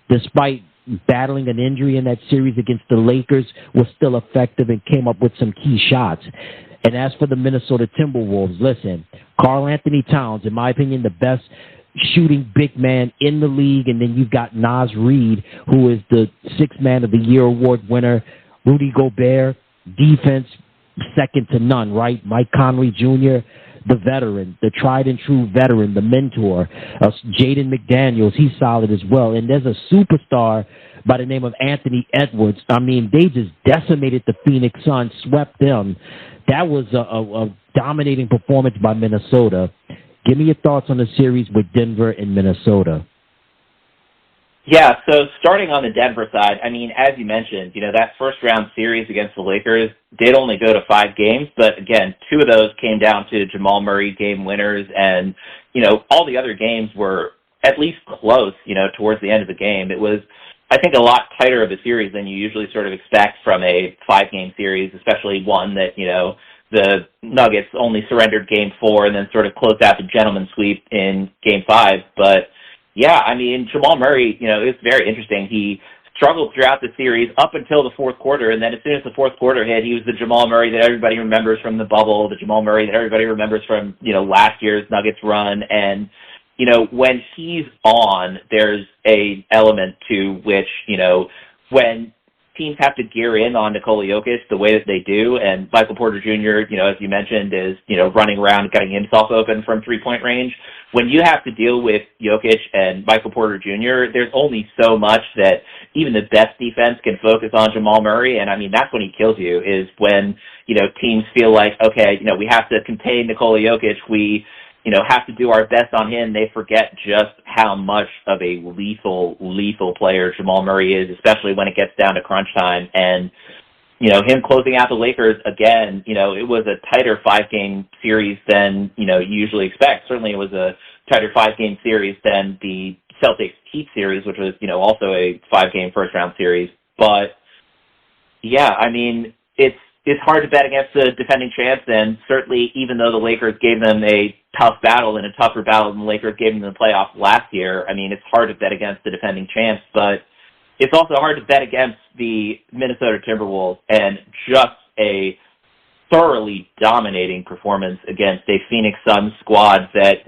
despite battling an injury in that series against the Lakers, was still effective and came up with some key shots. And as for the Minnesota Timberwolves, listen, Karl Anthony Towns, in my opinion, the best shooting big man in the league. And then you've got Naz Reid, who is the 6th Man of the Year award winner. Rudy Gobert, defense, second to none, right? Mike Conley Jr., the veteran, the tried and true veteran, the mentor. Jaden McDaniels, he's solid as well. And there's a superstar by the name of Anthony Edwards. They just decimated the Phoenix Suns, swept them. That was a dominating performance by Minnesota. Give me your thoughts on the series with Denver and Minnesota. Yeah, so starting on the Denver side, as you mentioned, that first-round series against the Lakers did only go to 5 games, but again, 2 of those came down to Jamal Murray game winners, and, all the other games were at least close, towards the end of the game. It was, I think, a lot tighter of a series than you usually sort of expect from a 5-game series, especially one that, the Nuggets only surrendered game 4 and then sort of closed out the gentleman's sweep in game 5. But, yeah, Jamal Murray, it was very interesting. He struggled throughout the series up until the 4th quarter, and then as soon as the 4th quarter hit, he was the Jamal Murray that everybody remembers from the bubble, the Jamal Murray that everybody remembers from, last year's Nuggets run. And, when he's on, there's a element to which, when teams have to gear in on Nikola Jokic the way that they do, and Michael Porter Jr., as you mentioned, is, running around getting himself open from 3-point range. When you have to deal with Jokic and Michael Porter Jr., there's only so much that even the best defense can focus on Jamal Murray, and that's when he kills you, is when, teams feel like, okay, we have to contain Nikola Jokic, we have to do our best on him. They forget just how much of a lethal player Jamal Murray is, especially when it gets down to crunch time. And, him closing out the Lakers, again, it was a tighter 5-game series than, you usually expect. Certainly it was a tighter 5-game series than the Celtics-Heat series, which was, also a 5-game first-round series. But, yeah, it's hard to bet against the defending champs, and certainly even though the Lakers gave them a tough battle and a tougher battle than the Lakers gave them in the playoffs last year, it's hard to bet against the defending champs, but it's also hard to bet against the Minnesota Timberwolves, and just a thoroughly dominating performance against a Phoenix Suns squad that,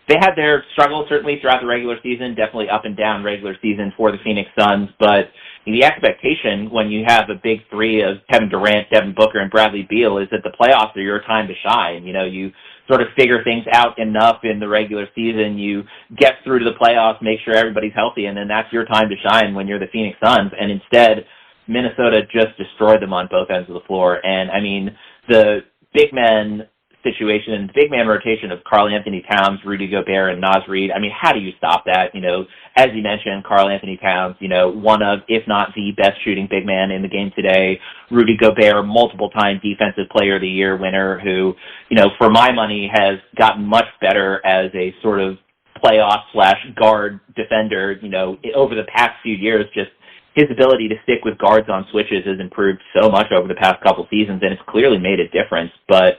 they had their struggles certainly throughout the regular season, definitely up and down regular season for the Phoenix Suns, but the expectation when you have a big three of Kevin Durant, Devin Booker, and Bradley Beal is that the playoffs are your time to shine. You sort of figure things out enough in the regular season, you get through to the playoffs, make sure everybody's healthy, and then that's your time to shine when you're the Phoenix Suns, and instead, Minnesota just destroyed them on both ends of the floor. And, the big man situation, the big man rotation of Karl Anthony Towns, Rudy Gobert, and Naz Reid, how do you stop that? As you mentioned, Karl Anthony Towns, one of, if not the best shooting big man in the game today. Rudy Gobert, multiple-time Defensive Player of the Year winner who, for my money, has gotten much better as a sort of playoff/guard defender, over the past few years. Just his ability to stick with guards on switches has improved so much over the past couple seasons, and it's clearly made a difference. But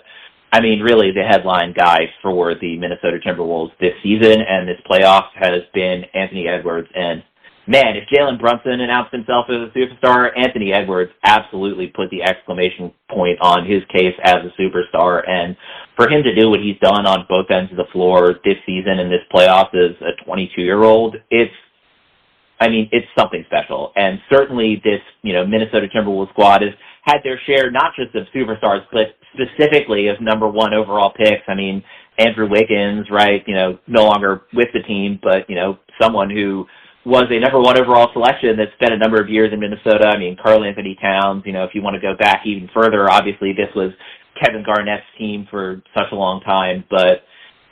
really, the headline guy for the Minnesota Timberwolves this season and this playoffs has been Anthony Edwards. And, man, if Jalen Brunson announced himself as a superstar, Anthony Edwards absolutely put the exclamation point on his case as a superstar. And for him to do what he's done on both ends of the floor this season and this playoffs as a 22-year-old, it's something special. And certainly this, Minnesota Timberwolves squad has had their share not just of superstars, but specifically of number one overall picks. Andrew Wiggins, right, no longer with the team, but, someone who was a number one overall selection that spent a number of years in Minnesota. Karl Anthony Towns, if you want to go back even further, obviously this was Kevin Garnett's team for such a long time, but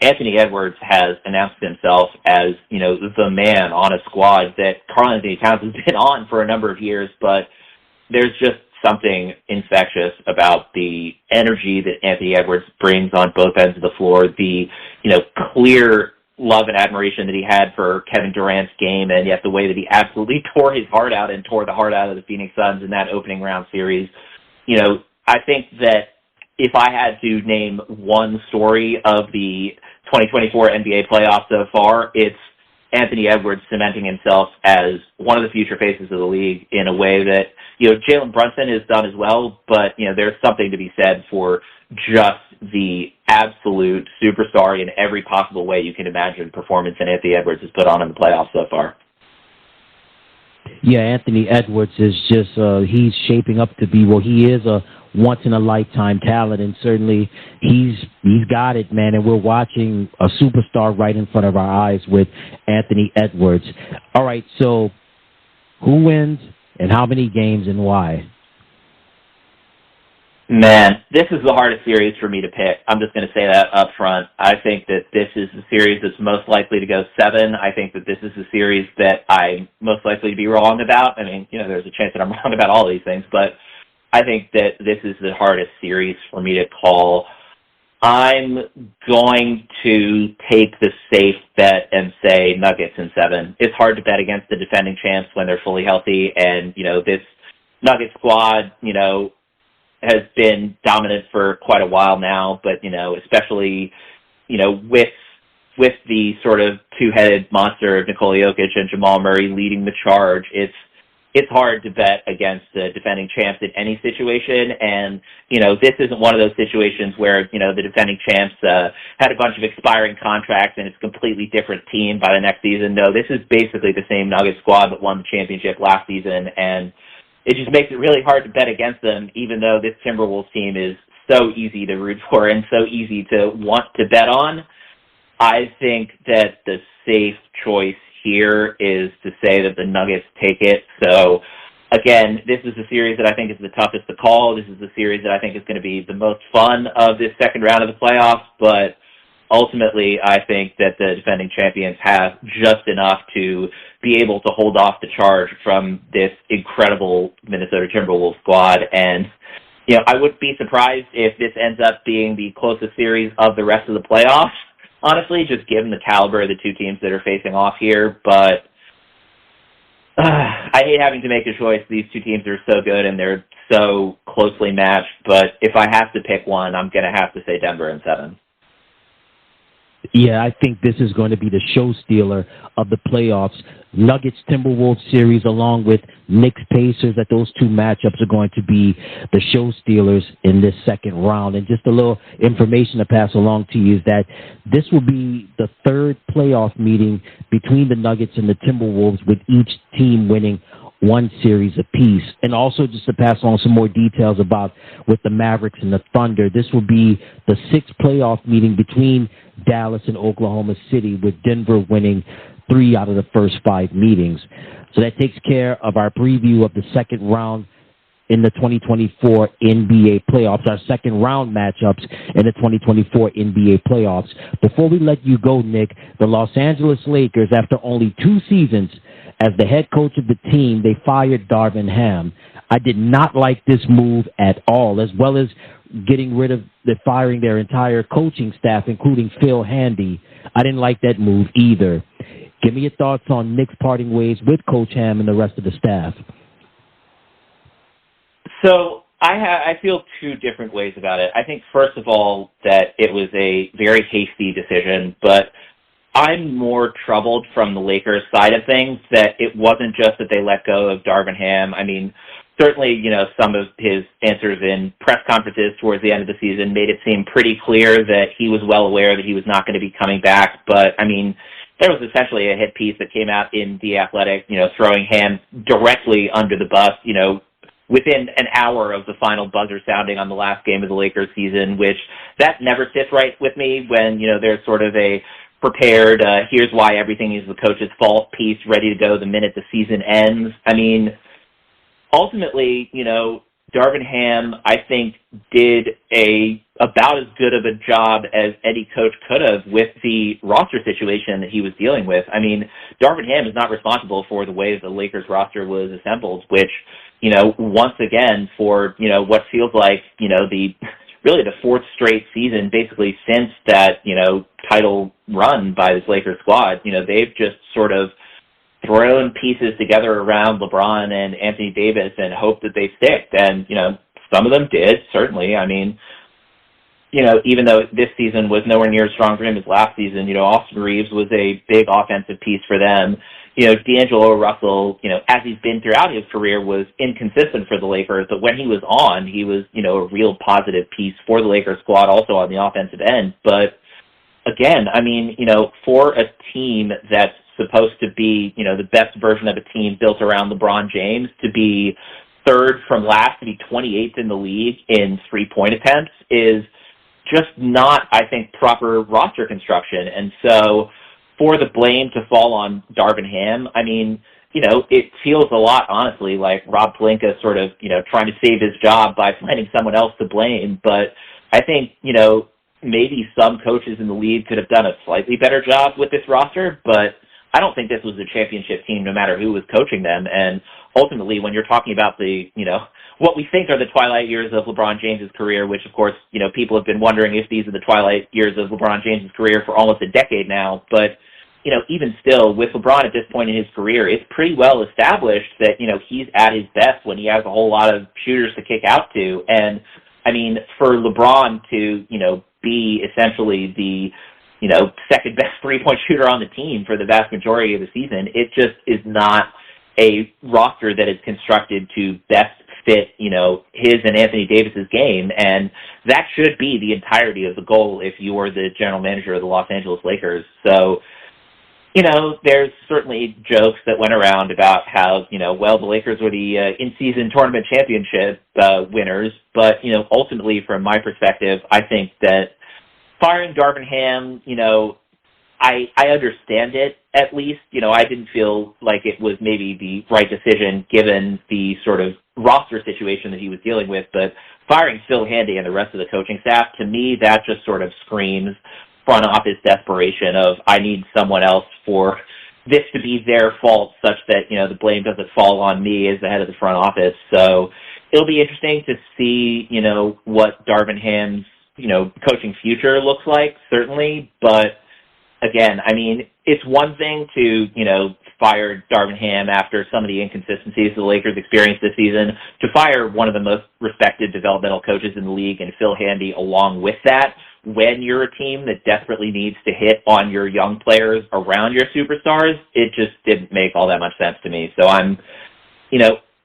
Anthony Edwards has announced himself as, the man on a squad that Karl Anthony Towns has been on for a number of years, but there's just something infectious about the energy that Anthony Edwards brings on both ends of the floor, the, clear love and admiration that he had for Kevin Durant's game, and yet the way that he absolutely tore his heart out and tore the heart out of the Phoenix Suns in that opening round series. I think that if I had to name one story of the 2024 NBA playoffs so far, it's Anthony Edwards cementing himself as one of the future faces of the league in a way that, Jalen Brunson has done as well, but, there's something to be said for just the absolute superstar in every possible way you can imagine performance that Anthony Edwards has put on in the playoffs so far. Yeah, Anthony Edwards is just, he's shaping up to be, he is a once-in-a-lifetime talent, and certainly he's got it, man, and we're watching a superstar right in front of our eyes with Anthony Edwards. All right, so who wins and how many games and why? Man, this is the hardest series for me to pick. I'm just going to say that up front. I think that this is the series that's most likely to go 7. I think that this is the series that I'm most likely to be wrong about. There's a chance that I'm wrong about all these things, but I think that this is the hardest series for me to call. I'm going to take the safe bet and say Nuggets in 7. It's hard to bet against the defending champs when they're fully healthy, and, this Nuggets squad, has been dominant for quite a while now, but, especially, with the sort of two-headed monster of Nikola Jokic and Jamal Murray leading the charge, it's hard to bet against the defending champs in any situation. And, this isn't one of those situations where, the defending champs had a bunch of expiring contracts and it's a completely different team by the next season. No, this is basically the same Nuggets squad that won the championship last season. And it just makes it really hard to bet against them, even though this Timberwolves team is so easy to root for and so easy to want to bet on. I think that the safe choice here is to say that the Nuggets take it. So, again, this is a series that I think is the toughest to call. This is the series that I think is going to be the most fun of this second round of the playoffs, but ultimately I think that the defending champions have just enough to be able to hold off the charge from this incredible Minnesota Timberwolves squad. And, I wouldn't be surprised if this ends up being the closest series of the rest of the playoffs, honestly, just given the caliber of the two teams that are facing off here. But I hate having to make a choice. These two teams are so good and they're so closely matched. But if I have to pick one, I'm going to have to say Denver in 7. Yeah, I think this is going to be the show stealer of the playoffs. Nuggets Timberwolves series along with Knicks Pacers, that those two matchups are going to be the show stealers in this second round. And just a little information to pass along to you is that this will be the third playoff meeting between the Nuggets and the Timberwolves, with each team winning one series apiece. And also, just to pass on some more details about with the Mavericks and the Thunder, this will be the sixth playoff meeting between Dallas and Oklahoma City, with Denver winning 3 out of the first 5 meetings. So that takes care of our preview of the second round in the 2024 NBA playoffs, our second round matchups in the 2024 NBA playoffs. Before we let you go, Nick, the Los Angeles Lakers, after only 2 seasons as the head coach of the team, they fired Darvin Ham. I did not like this move at all, as well as getting rid of firing their entire coaching staff, including Phil Handy. I didn't like that move either. Give me your thoughts on Nick's parting ways with Coach Ham and the rest of the staff. So I feel 2 different ways about it. I think, first of all, that it was a very hasty decision, but I'm more troubled from the Lakers side of things that it wasn't just that they let go of Darvin Ham. I mean, certainly, some of his answers in press conferences towards the end of the season made it seem pretty clear that he was well aware that he was not going to be coming back. But, I mean, there was essentially a hit piece that came out in The Athletic, throwing Ham directly under the bus, within an hour of the final buzzer sounding on the last game of the Lakers season, which that never sits right with me when, there's sort of a prepared, here's why everything is the coach's fault piece ready to go the minute the season ends. I mean, ultimately, Darvin Ham, I think, did about as good of a job as any coach could have with the roster situation that he was dealing with. I mean, Darvin Ham is not responsible for the way the Lakers roster was assembled, which, once again, for, what feels like, really the 4th straight season, basically since that, title run by this Lakers squad, they've just sort of thrown pieces together around LeBron and Anthony Davis and hope that they stick. And, some of them did, certainly. I mean, even though this season was nowhere near as strong for him as last season, Austin Reeves was a big offensive piece for them. D'Angelo Russell, as he's been throughout his career, was inconsistent for the Lakers, but when he was on, he was, a real positive piece for the Lakers squad, also on the offensive end. But again, I mean, for a team that's supposed to be, the best version of a team built around LeBron James, to be 3rd from last, to be 28th in the league in 3-point attempts is just not, I think, proper roster construction. And so for the blame to fall on Darvin Ham, I mean, it feels a lot, honestly, like Rob Pelinka sort of, trying to save his job by finding someone else to blame. But I think, maybe some coaches in the league could have done a slightly better job with this roster, but I don't think this was a championship team no matter who was coaching them. And ultimately, when you're talking about the, what we think are the twilight years of LeBron James's career, which, of course, people have been wondering if these are the twilight years of LeBron James's career for almost a decade now. But, even still, with LeBron at this point in his career, it's pretty well established that, he's at his best when he has a whole lot of shooters to kick out to. And, I mean, for LeBron to, be essentially the, second best 3-point shooter on the team for the vast majority of the season, it just is not a roster that is constructed to best fit, his and Anthony Davis's game. And that should be the entirety of the goal if you are the general manager of the Los Angeles Lakers. So, there's certainly jokes that went around about how, the Lakers were the in-season tournament championship winners. But, ultimately, from my perspective, I think that firing Darvin Ham, I understand it, at least. I didn't feel like it was maybe the right decision given the sort of roster situation that he was dealing with. But firing Phil Handy and the rest of the coaching staff, to me, that just sort of screams front office desperation of, I need someone else for this to be their fault, such that, the blame doesn't fall on me as the head of the front office. So it'll be interesting to see, what Darvin Ham's, coaching future looks like, certainly. But again, I mean, it's one thing to, fire Darvin Ham after some of the inconsistencies the Lakers experienced this season, to fire one of the most respected developmental coaches in the league and Phil Handy along with that, when you're a team that desperately needs to hit on your young players around your superstars, it just didn't make all that much sense to me. So I'm,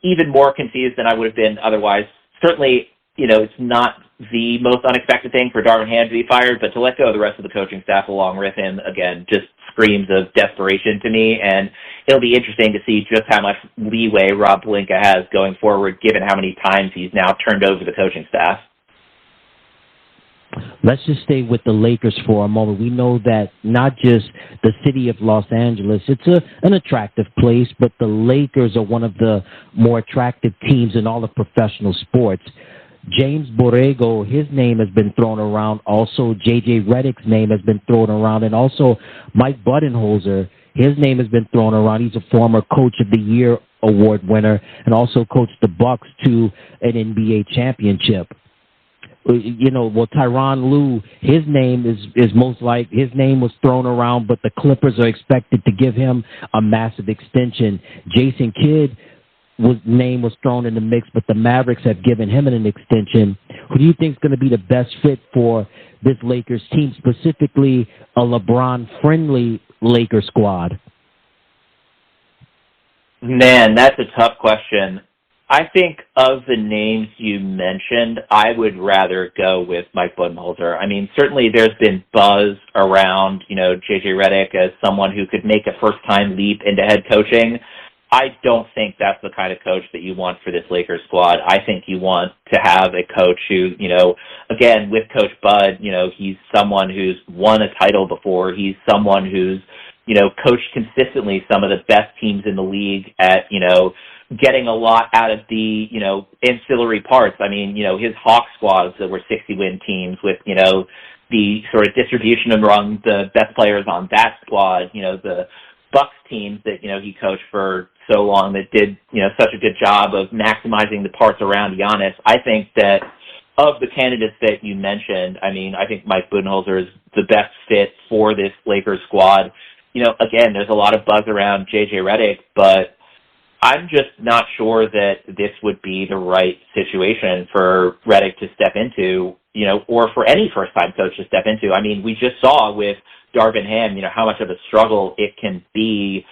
even more confused than I would have been otherwise. Certainly, it's not the most unexpected thing for Darvin Ham to be fired, but to let go of the rest of the coaching staff along with him, again, just screams of desperation to me, and it'll be interesting to see just how much leeway Rob Pelinka has going forward, given how many times he's now turned over the coaching staff. Let's just stay with the Lakers for a moment. We know that not just the city of Los Angeles, it's an attractive place, but the Lakers are one of the more attractive teams in all of professional sports. James Borrego, his name has been thrown around. Also, J.J. Redick's name has been thrown around. And also, Mike Budenholzer, his name has been thrown around. He's a former Coach of the Year award winner and also coached the Bucks to an NBA championship. Tyronn Lue, his name his name was thrown around, but the Clippers are expected to give him a massive extension. Jason Kidd, name was thrown in the mix, but the Mavericks have given him an extension. Who do you think is going to be the best fit for this Lakers team, specifically a LeBron-friendly Lakers squad? Man, that's a tough question. I think of the names you mentioned, I would rather go with Mike Budenholzer. I mean, certainly there's been buzz around, J.J. Redick as someone who could make a first-time leap into head coaching. I don't think that's the kind of coach that you want for this Lakers squad. I think you want to have a coach who, again, with Coach Bud, he's someone who's won a title before. He's someone who's, coached consistently some of the best teams in the league at, getting a lot out of the, ancillary parts. I mean, his Hawk squads that were 60-win teams with, the sort of distribution among the best players on that squad, the Bucks teams that, he coached for so long that did, such a good job of maximizing the parts around Giannis. I think that of the candidates that you mentioned, I mean, I think Mike Budenholzer is the best fit for this Lakers squad. Again, there's a lot of buzz around J.J. Redick, but I'm just not sure that this would be the right situation for Redick to step into, or for any first-time coach to step into. I mean, we just saw with Darvin Ham, how much of a struggle it can be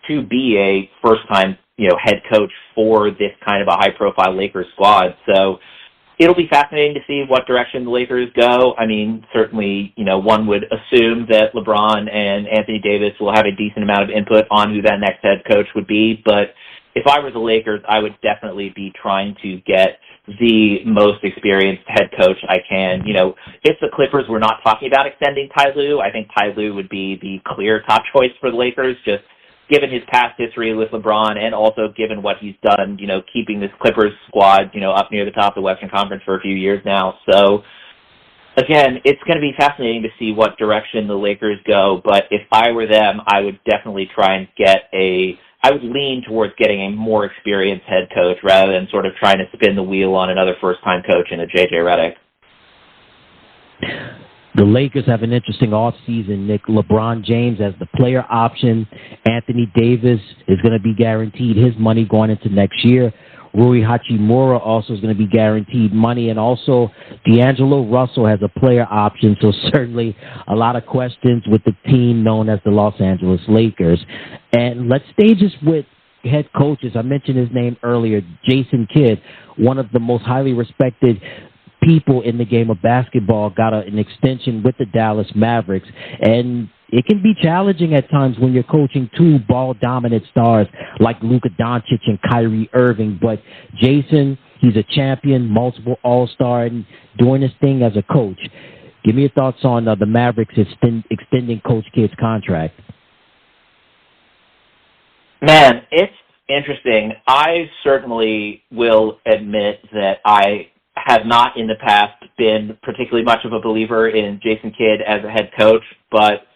to be a first-time, head coach for this kind of a high-profile Lakers squad. So it'll be fascinating to see what direction the Lakers go. I mean, certainly, one would assume that LeBron and Anthony Davis will have a decent amount of input on who that next head coach would be, but if I were the Lakers, I would definitely be trying to get the most experienced head coach I can. If the Clippers were not talking about extending Ty Lue, I think Ty Lue would be the clear top choice for the Lakers, just given his past history with LeBron and also given what he's done, keeping this Clippers squad, up near the top of the Western Conference for a few years now. So, again, it's going to be fascinating to see what direction the Lakers go, but if I were them, I would definitely try and I would lean towards getting a more experienced head coach rather than sort of trying to spin the wheel on another first-time coach in a J.J. Redick. The Lakers have an interesting offseason, Nick. LeBron James as the player option. Anthony Davis is going to be guaranteed his money going into next year. Rui Hachimura also is going to be guaranteed money. And also, D'Angelo Russell has a player option. So certainly a lot of questions with the team known as the Los Angeles Lakers. And let's stay just with head coaches. I mentioned his name earlier, Jason Kidd, one of the most highly respected people in the game of basketball, got an extension with the Dallas Mavericks. And it can be challenging at times when you're coaching two ball-dominant stars like Luka Doncic and Kyrie Irving. But Jason, he's a champion, multiple all-star, and doing his thing as a coach. Give me your thoughts on the Mavericks extending Coach Kidd's contract. Man, it's interesting. I certainly will admit that I have not in the past been particularly much of a believer in Jason Kidd as a head coach, but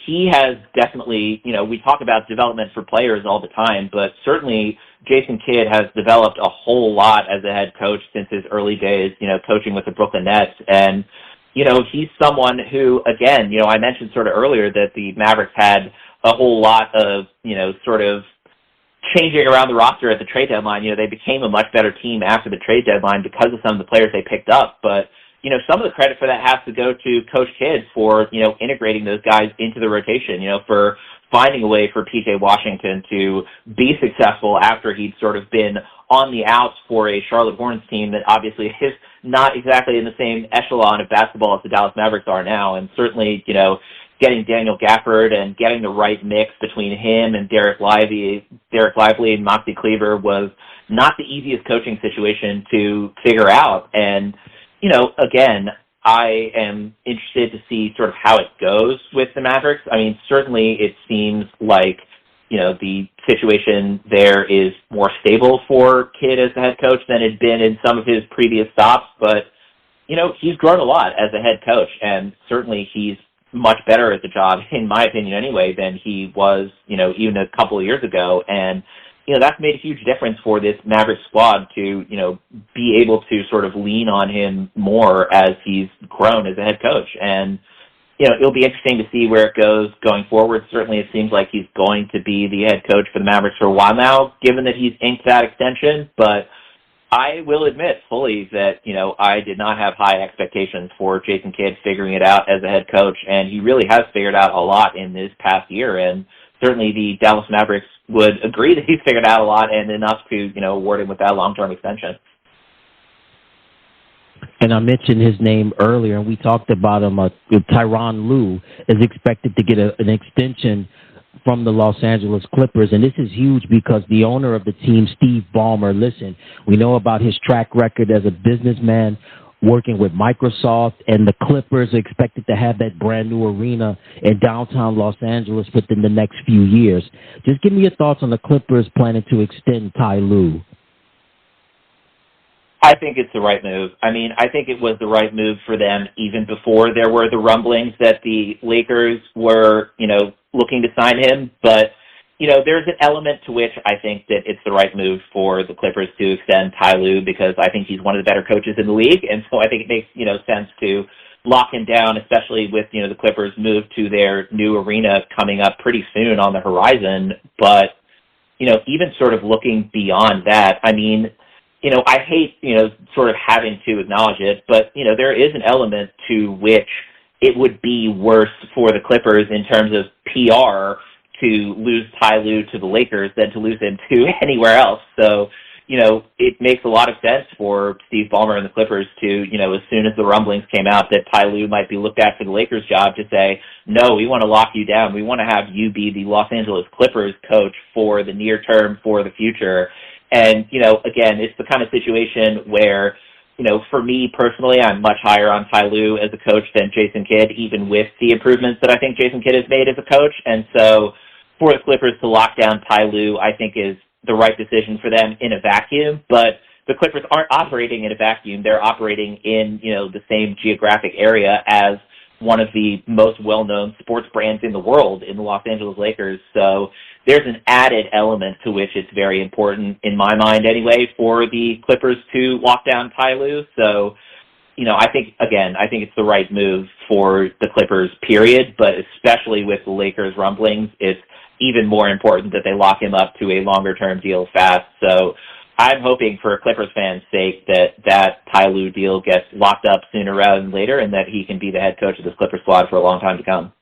he has definitely, we talk about development for players all the time, but certainly Jason Kidd has developed a whole lot as a head coach since his early days, coaching with the Brooklyn Nets. And, he's someone who, again, I mentioned sort of earlier that the Mavericks had a whole lot of, sort of changing around the roster at the trade deadline. They became a much better team after the trade deadline because of some of the players they picked up. But, some of the credit for that has to go to Coach Kidd for, integrating those guys into the rotation, for finding a way for P.J. Washington to be successful after he'd sort of been on the outs for a Charlotte Hornets team that obviously is not exactly in the same echelon of basketball as the Dallas Mavericks are now. And certainly, getting Daniel Gafford and getting the right mix between him and Derek Lively and Moxie Cleaver was not the easiest coaching situation to figure out. And, again, I am interested to see sort of how it goes with the Mavericks. I mean, certainly it seems like, the situation there is more stable for Kidd as the head coach than it had been in some of his previous stops. But, he's grown a lot as a head coach, and certainly he's much better at the job, in my opinion anyway, than he was, even a couple of years ago. And, that's made a huge difference for this Mavericks squad to, be able to sort of lean on him more as he's grown as a head coach. And, it'll be interesting to see where it goes going forward. Certainly it seems like he's going to be the head coach for the Mavericks for a while now, given that he's inked that extension. But I will admit fully that, I did not have high expectations for Jason Kidd figuring it out as a head coach, and he really has figured out a lot in this past year. And certainly the Dallas Mavericks would agree that he's figured out a lot and enough to, award him with that long-term extension. And I mentioned his name earlier, and we talked about him. Tyronn Lue is expected to get an extension from the Los Angeles Clippers, and this is huge because the owner of the team, Steve Ballmer, listen, we know about his track record as a businessman working with Microsoft, and the Clippers are expected to have that brand new arena in downtown Los Angeles within the next few years. Just give me your thoughts on the Clippers planning to extend Ty Lue. I think it's the right move. I mean, I think it was the right move for them even before there were the rumblings that the Lakers were, looking to sign him. But, there's an element to which I think that it's the right move for the Clippers to extend Ty Lue because I think he's one of the better coaches in the league. And so I think it makes, sense to lock him down, especially with, the Clippers move to their new arena coming up pretty soon on the horizon. But, even sort of looking beyond that, I mean, I hate, sort of having to acknowledge it, but, there is an element to which it would be worse for the Clippers in terms of PR to lose Ty Lue to the Lakers than to lose him to anywhere else. So, it makes a lot of sense for Steve Ballmer and the Clippers to, as soon as the rumblings came out that Ty Lue might be looked at for the Lakers job to say, no, we want to lock you down. We want to have you be the Los Angeles Clippers coach for the near term, for the future. And, again, it's the kind of situation where, for me personally, I'm much higher on Ty Lue as a coach than Jason Kidd, even with the improvements that I think Jason Kidd has made as a coach. And so for the Clippers to lock down Ty Lue, I think is the right decision for them in a vacuum. But the Clippers aren't operating in a vacuum. They're operating in, the same geographic area as one of the most well-known sports brands in the world in the Los Angeles Lakers. So there's an added element to which it's very important, in my mind anyway, for the Clippers to lock down Ty Lue. So, I think it's the right move for the Clippers, period, but especially with the Lakers rumblings, it's even more important that they lock him up to a longer-term deal fast. So I'm hoping for Clippers fans' sake that Ty Lue deal gets locked up sooner rather than later and that he can be the head coach of this Clippers squad for a long time to come.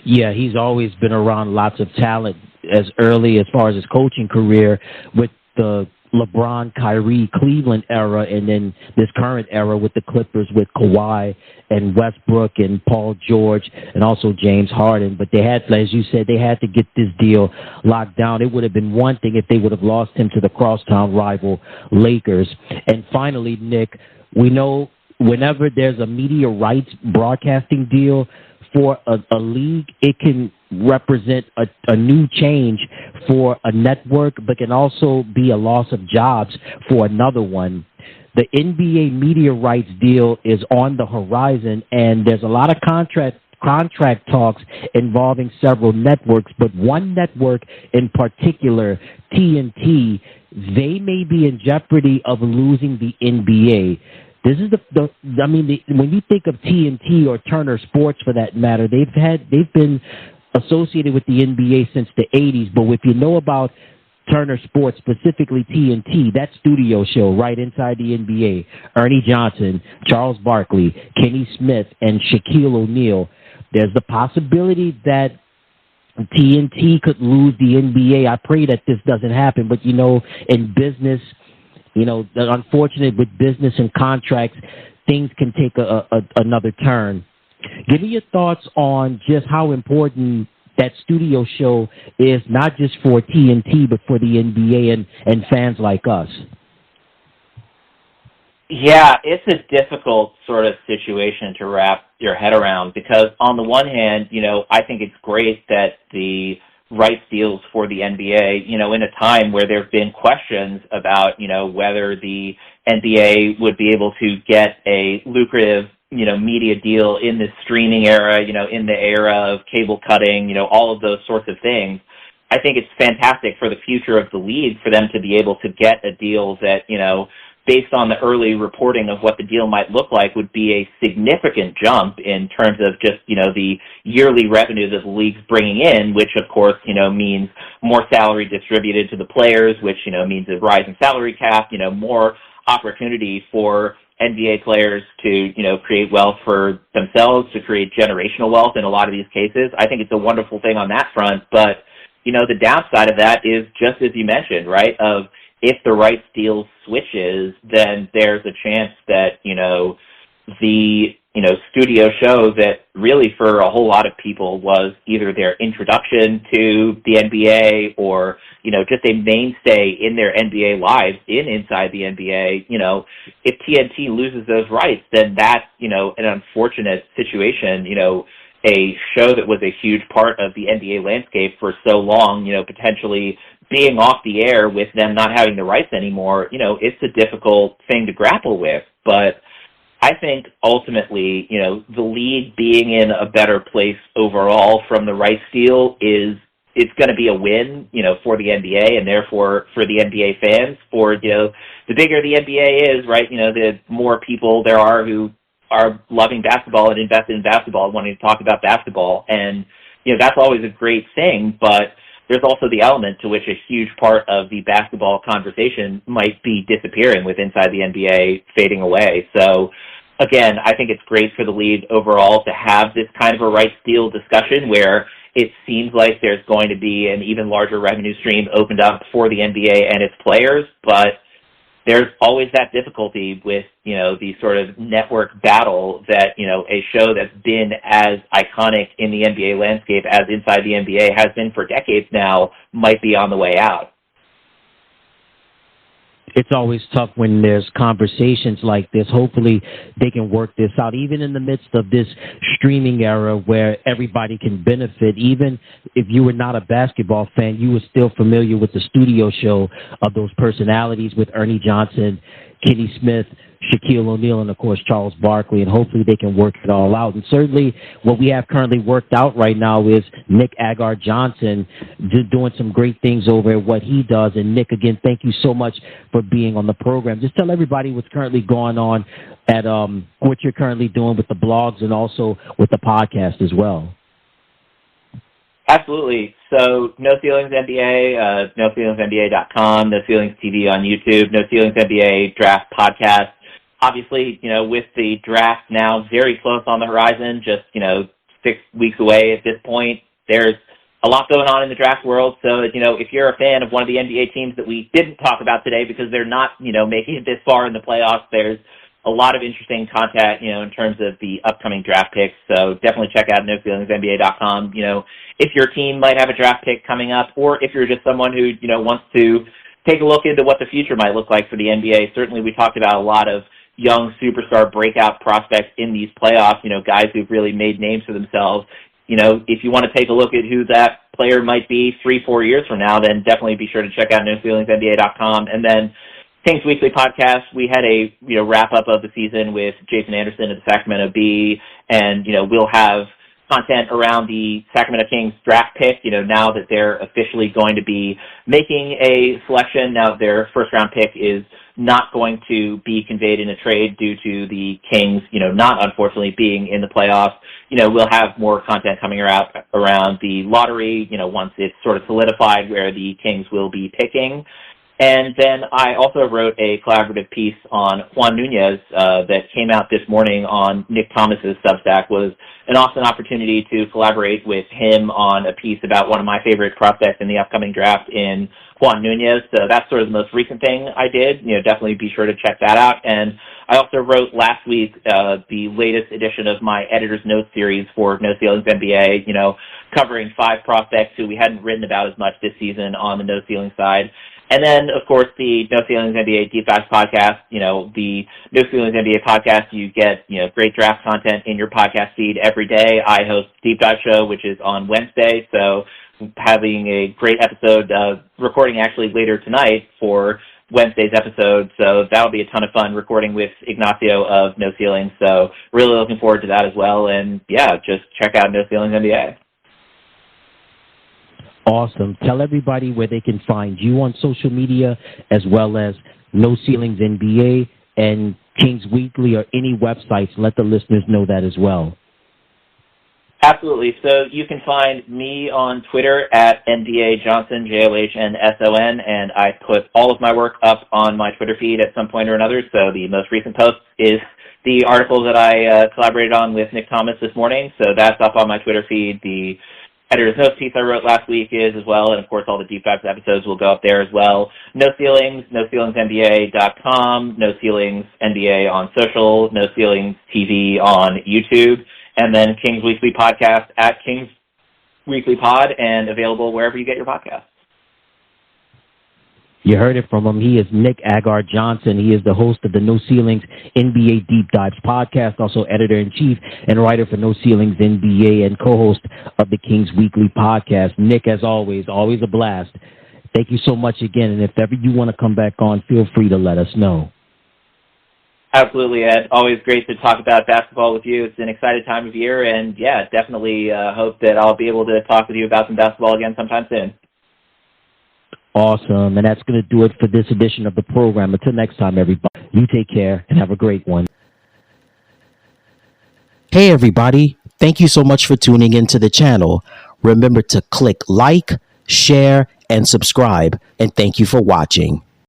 Yeah, he's always been around lots of talent as early as far as his coaching career with the LeBron, Kyrie, Cleveland era, and then this current era with the Clippers with Kawhi and Westbrook and Paul George and also James Harden. But they had, as you said, they had to get this deal locked down. It would have been one thing if they would have lost him to the crosstown rival Lakers. And finally, Nick, we know whenever there's a media rights broadcasting deal for a league, it can represent a new change for a network, but can also be a loss of jobs for another one. The NBA media rights deal is on the horizon, and there's a lot of contract talks involving several networks, but one network in particular, TNT, they may be in jeopardy of losing the NBA. This is when you think of TNT or Turner Sports for that matter, they've been associated with the NBA since the 80s. But if you know about Turner Sports, specifically TNT, that studio show right inside the NBA, Agar-Johnson, Charles Barkley, Kenny Smith, and Shaquille O'Neal, there's the possibility that TNT could lose the NBA. I pray that this doesn't happen, but, in business, unfortunate with business and contracts, things can take another turn. Give me your thoughts on just how important that studio show is, not just for TNT, but for the NBA and fans like us. Yeah, it's a difficult sort of situation to wrap your head around because on the one hand, I think it's great that the rights deals for the NBA, in a time where there have been questions about, whether the NBA would be able to get a lucrative media deal in the streaming era, in the era of cable cutting, all of those sorts of things. I think it's fantastic for the future of the league for them to be able to get a deal that, based on the early reporting of what the deal might look like, would be a significant jump in terms of just, the yearly revenue that the league's bringing in, which, of course, means more salary distributed to the players, which, means a rise in salary cap, more opportunity for NBA players to, create wealth for themselves, to create generational wealth in a lot of these cases. I think it's a wonderful thing on that front, but, the downside of that is just as you mentioned, right, of if the rights deal switches, then there's a chance that, the, studio show that really for a whole lot of people was either their introduction to the NBA or, just a mainstay in their NBA lives inside the NBA, if TNT loses those rights, then that's, an unfortunate situation, a show that was a huge part of the NBA landscape for so long, potentially being off the air with them not having the rights anymore, it's a difficult thing to grapple with. But I think ultimately, the league being in a better place overall from the rights deal it's going to be a win, for the NBA and therefore for the NBA fans. For, the bigger the NBA is, right, the more people there are who are loving basketball and invested in basketball and wanting to talk about basketball. And, that's always a great thing, but there's also the element to which a huge part of the basketball conversation might be disappearing with inside the NBA fading away. So, again, I think it's great for the league overall to have this kind of a rights deal discussion where it seems like there's going to be an even larger revenue stream opened up for the NBA and its players, but there's always that difficulty with, the sort of network battle that, a show that's been as iconic in the NBA landscape as Inside the NBA has been for decades now might be on the way out. It's always tough when there's conversations like this. Hopefully they can work this out, even in the midst of this streaming era where everybody can benefit. Even if you were not a basketball fan, you were still familiar with the studio show of those personalities with Agar-Johnson, Kenny Smith, Shaquille O'Neal, and, of course, Charles Barkley, and hopefully they can work it all out. And certainly what we have currently worked out right now is Nick Agar-Johnson doing some great things over at what he does. And, Nick, again, thank you so much for being on the program. Just tell everybody what's currently going on at what you're currently doing with the blogs and also with the podcast as well. Absolutely. So, No Ceilings NBA, NoCeilingsNBA.com, No Ceilings TV on YouTube, No Ceilings NBA Draft Podcast. Obviously, with the draft now very close on the horizon, just, 6 weeks away at this point, there's a lot going on in the draft world. So, if you're a fan of one of the NBA teams that we didn't talk about today because they're not, making it this far in the playoffs, there's a lot of interesting content, in terms of the upcoming draft picks. So definitely check out NoCeilingsNBA.com. If your team might have a draft pick coming up, or if you're just someone who, wants to take a look into what the future might look like for the NBA. Certainly we talked about a lot of young superstar breakout prospects in these playoffs, guys who've really made names for themselves. If you want to take a look at who that player might be 3-4 years from now, then definitely be sure to check out NoCeilingsNBA.com. And then Kings Weekly Podcast, we had a wrap-up of the season with Jason Anderson of the Sacramento Bee, and we'll have content around the Sacramento Kings draft pick, now that they're officially going to be making a selection. Now their first-round pick is not going to be conveyed in a trade due to the Kings, not unfortunately being in the playoffs. We'll have more content coming around the lottery, once it's sort of solidified where the Kings will be picking. And then I also wrote a collaborative piece on Juan Nunez that came out this morning on Nick Thomas's Substack. Was an awesome opportunity to collaborate with him on a piece about one of my favorite prospects in the upcoming draft in Juan Nunez. So that's sort of the most recent thing I did. Definitely be sure to check that out. And I also wrote last week the latest edition of my Editor's Notes series for No Ceilings NBA, covering 5 prospects who we hadn't written about as much this season on the No Ceiling side. And then, of course, the No Ceilings NBA Deep Dives podcast. The No Ceilings NBA podcast, you get, great draft content in your podcast feed every day. I host Deep Dive Show, which is on Wednesday. So having a great episode, recording actually later tonight for Wednesday's episode. So that'll be a ton of fun recording with Ignacio of No Ceilings. So really looking forward to that as well. And yeah, just check out No Ceilings NBA. Awesome. Tell everybody where they can find you on social media, as well as No Ceilings NBA and Kings Weekly or any websites. Let the listeners know that as well. Absolutely. So you can find me on Twitter at Agar-Johnson, Johnson, and I put all of my work up on my Twitter feed at some point or another. So the most recent post is the article that I collaborated on with Nick Thomas this morning. So that's up on my Twitter feed. The Editor's Notes piece I wrote last week is as well, and of course all the Deep Dives episodes will go up there as well. No Ceilings, NoCeilingsNBA.com, No Ceilings NBA on social, No Ceilings TV on YouTube, and then Kings Weekly Podcast at Kings Weekly Pod, and available wherever you get your podcasts. You heard it from him. He is Nick Agar-Johnson. He is the host of the No Ceilings NBA Deep Dives podcast, also editor-in-chief and writer for No Ceilings NBA and co-host of the Kings Weekly podcast. Nick, as always a blast. Thank you so much again, and if ever you want to come back on, feel free to let us know. Absolutely, Ed. Always great to talk about basketball with you. It's an exciting time of year, and yeah, definitely hope that I'll be able to talk with you about some basketball again sometime soon. Awesome. And that's going to do it for this edition of the program. Until next time, everybody, you take care and have a great one. Hey, everybody. Thank you so much for tuning into the channel. Remember to click like, share, and subscribe. And thank you for watching.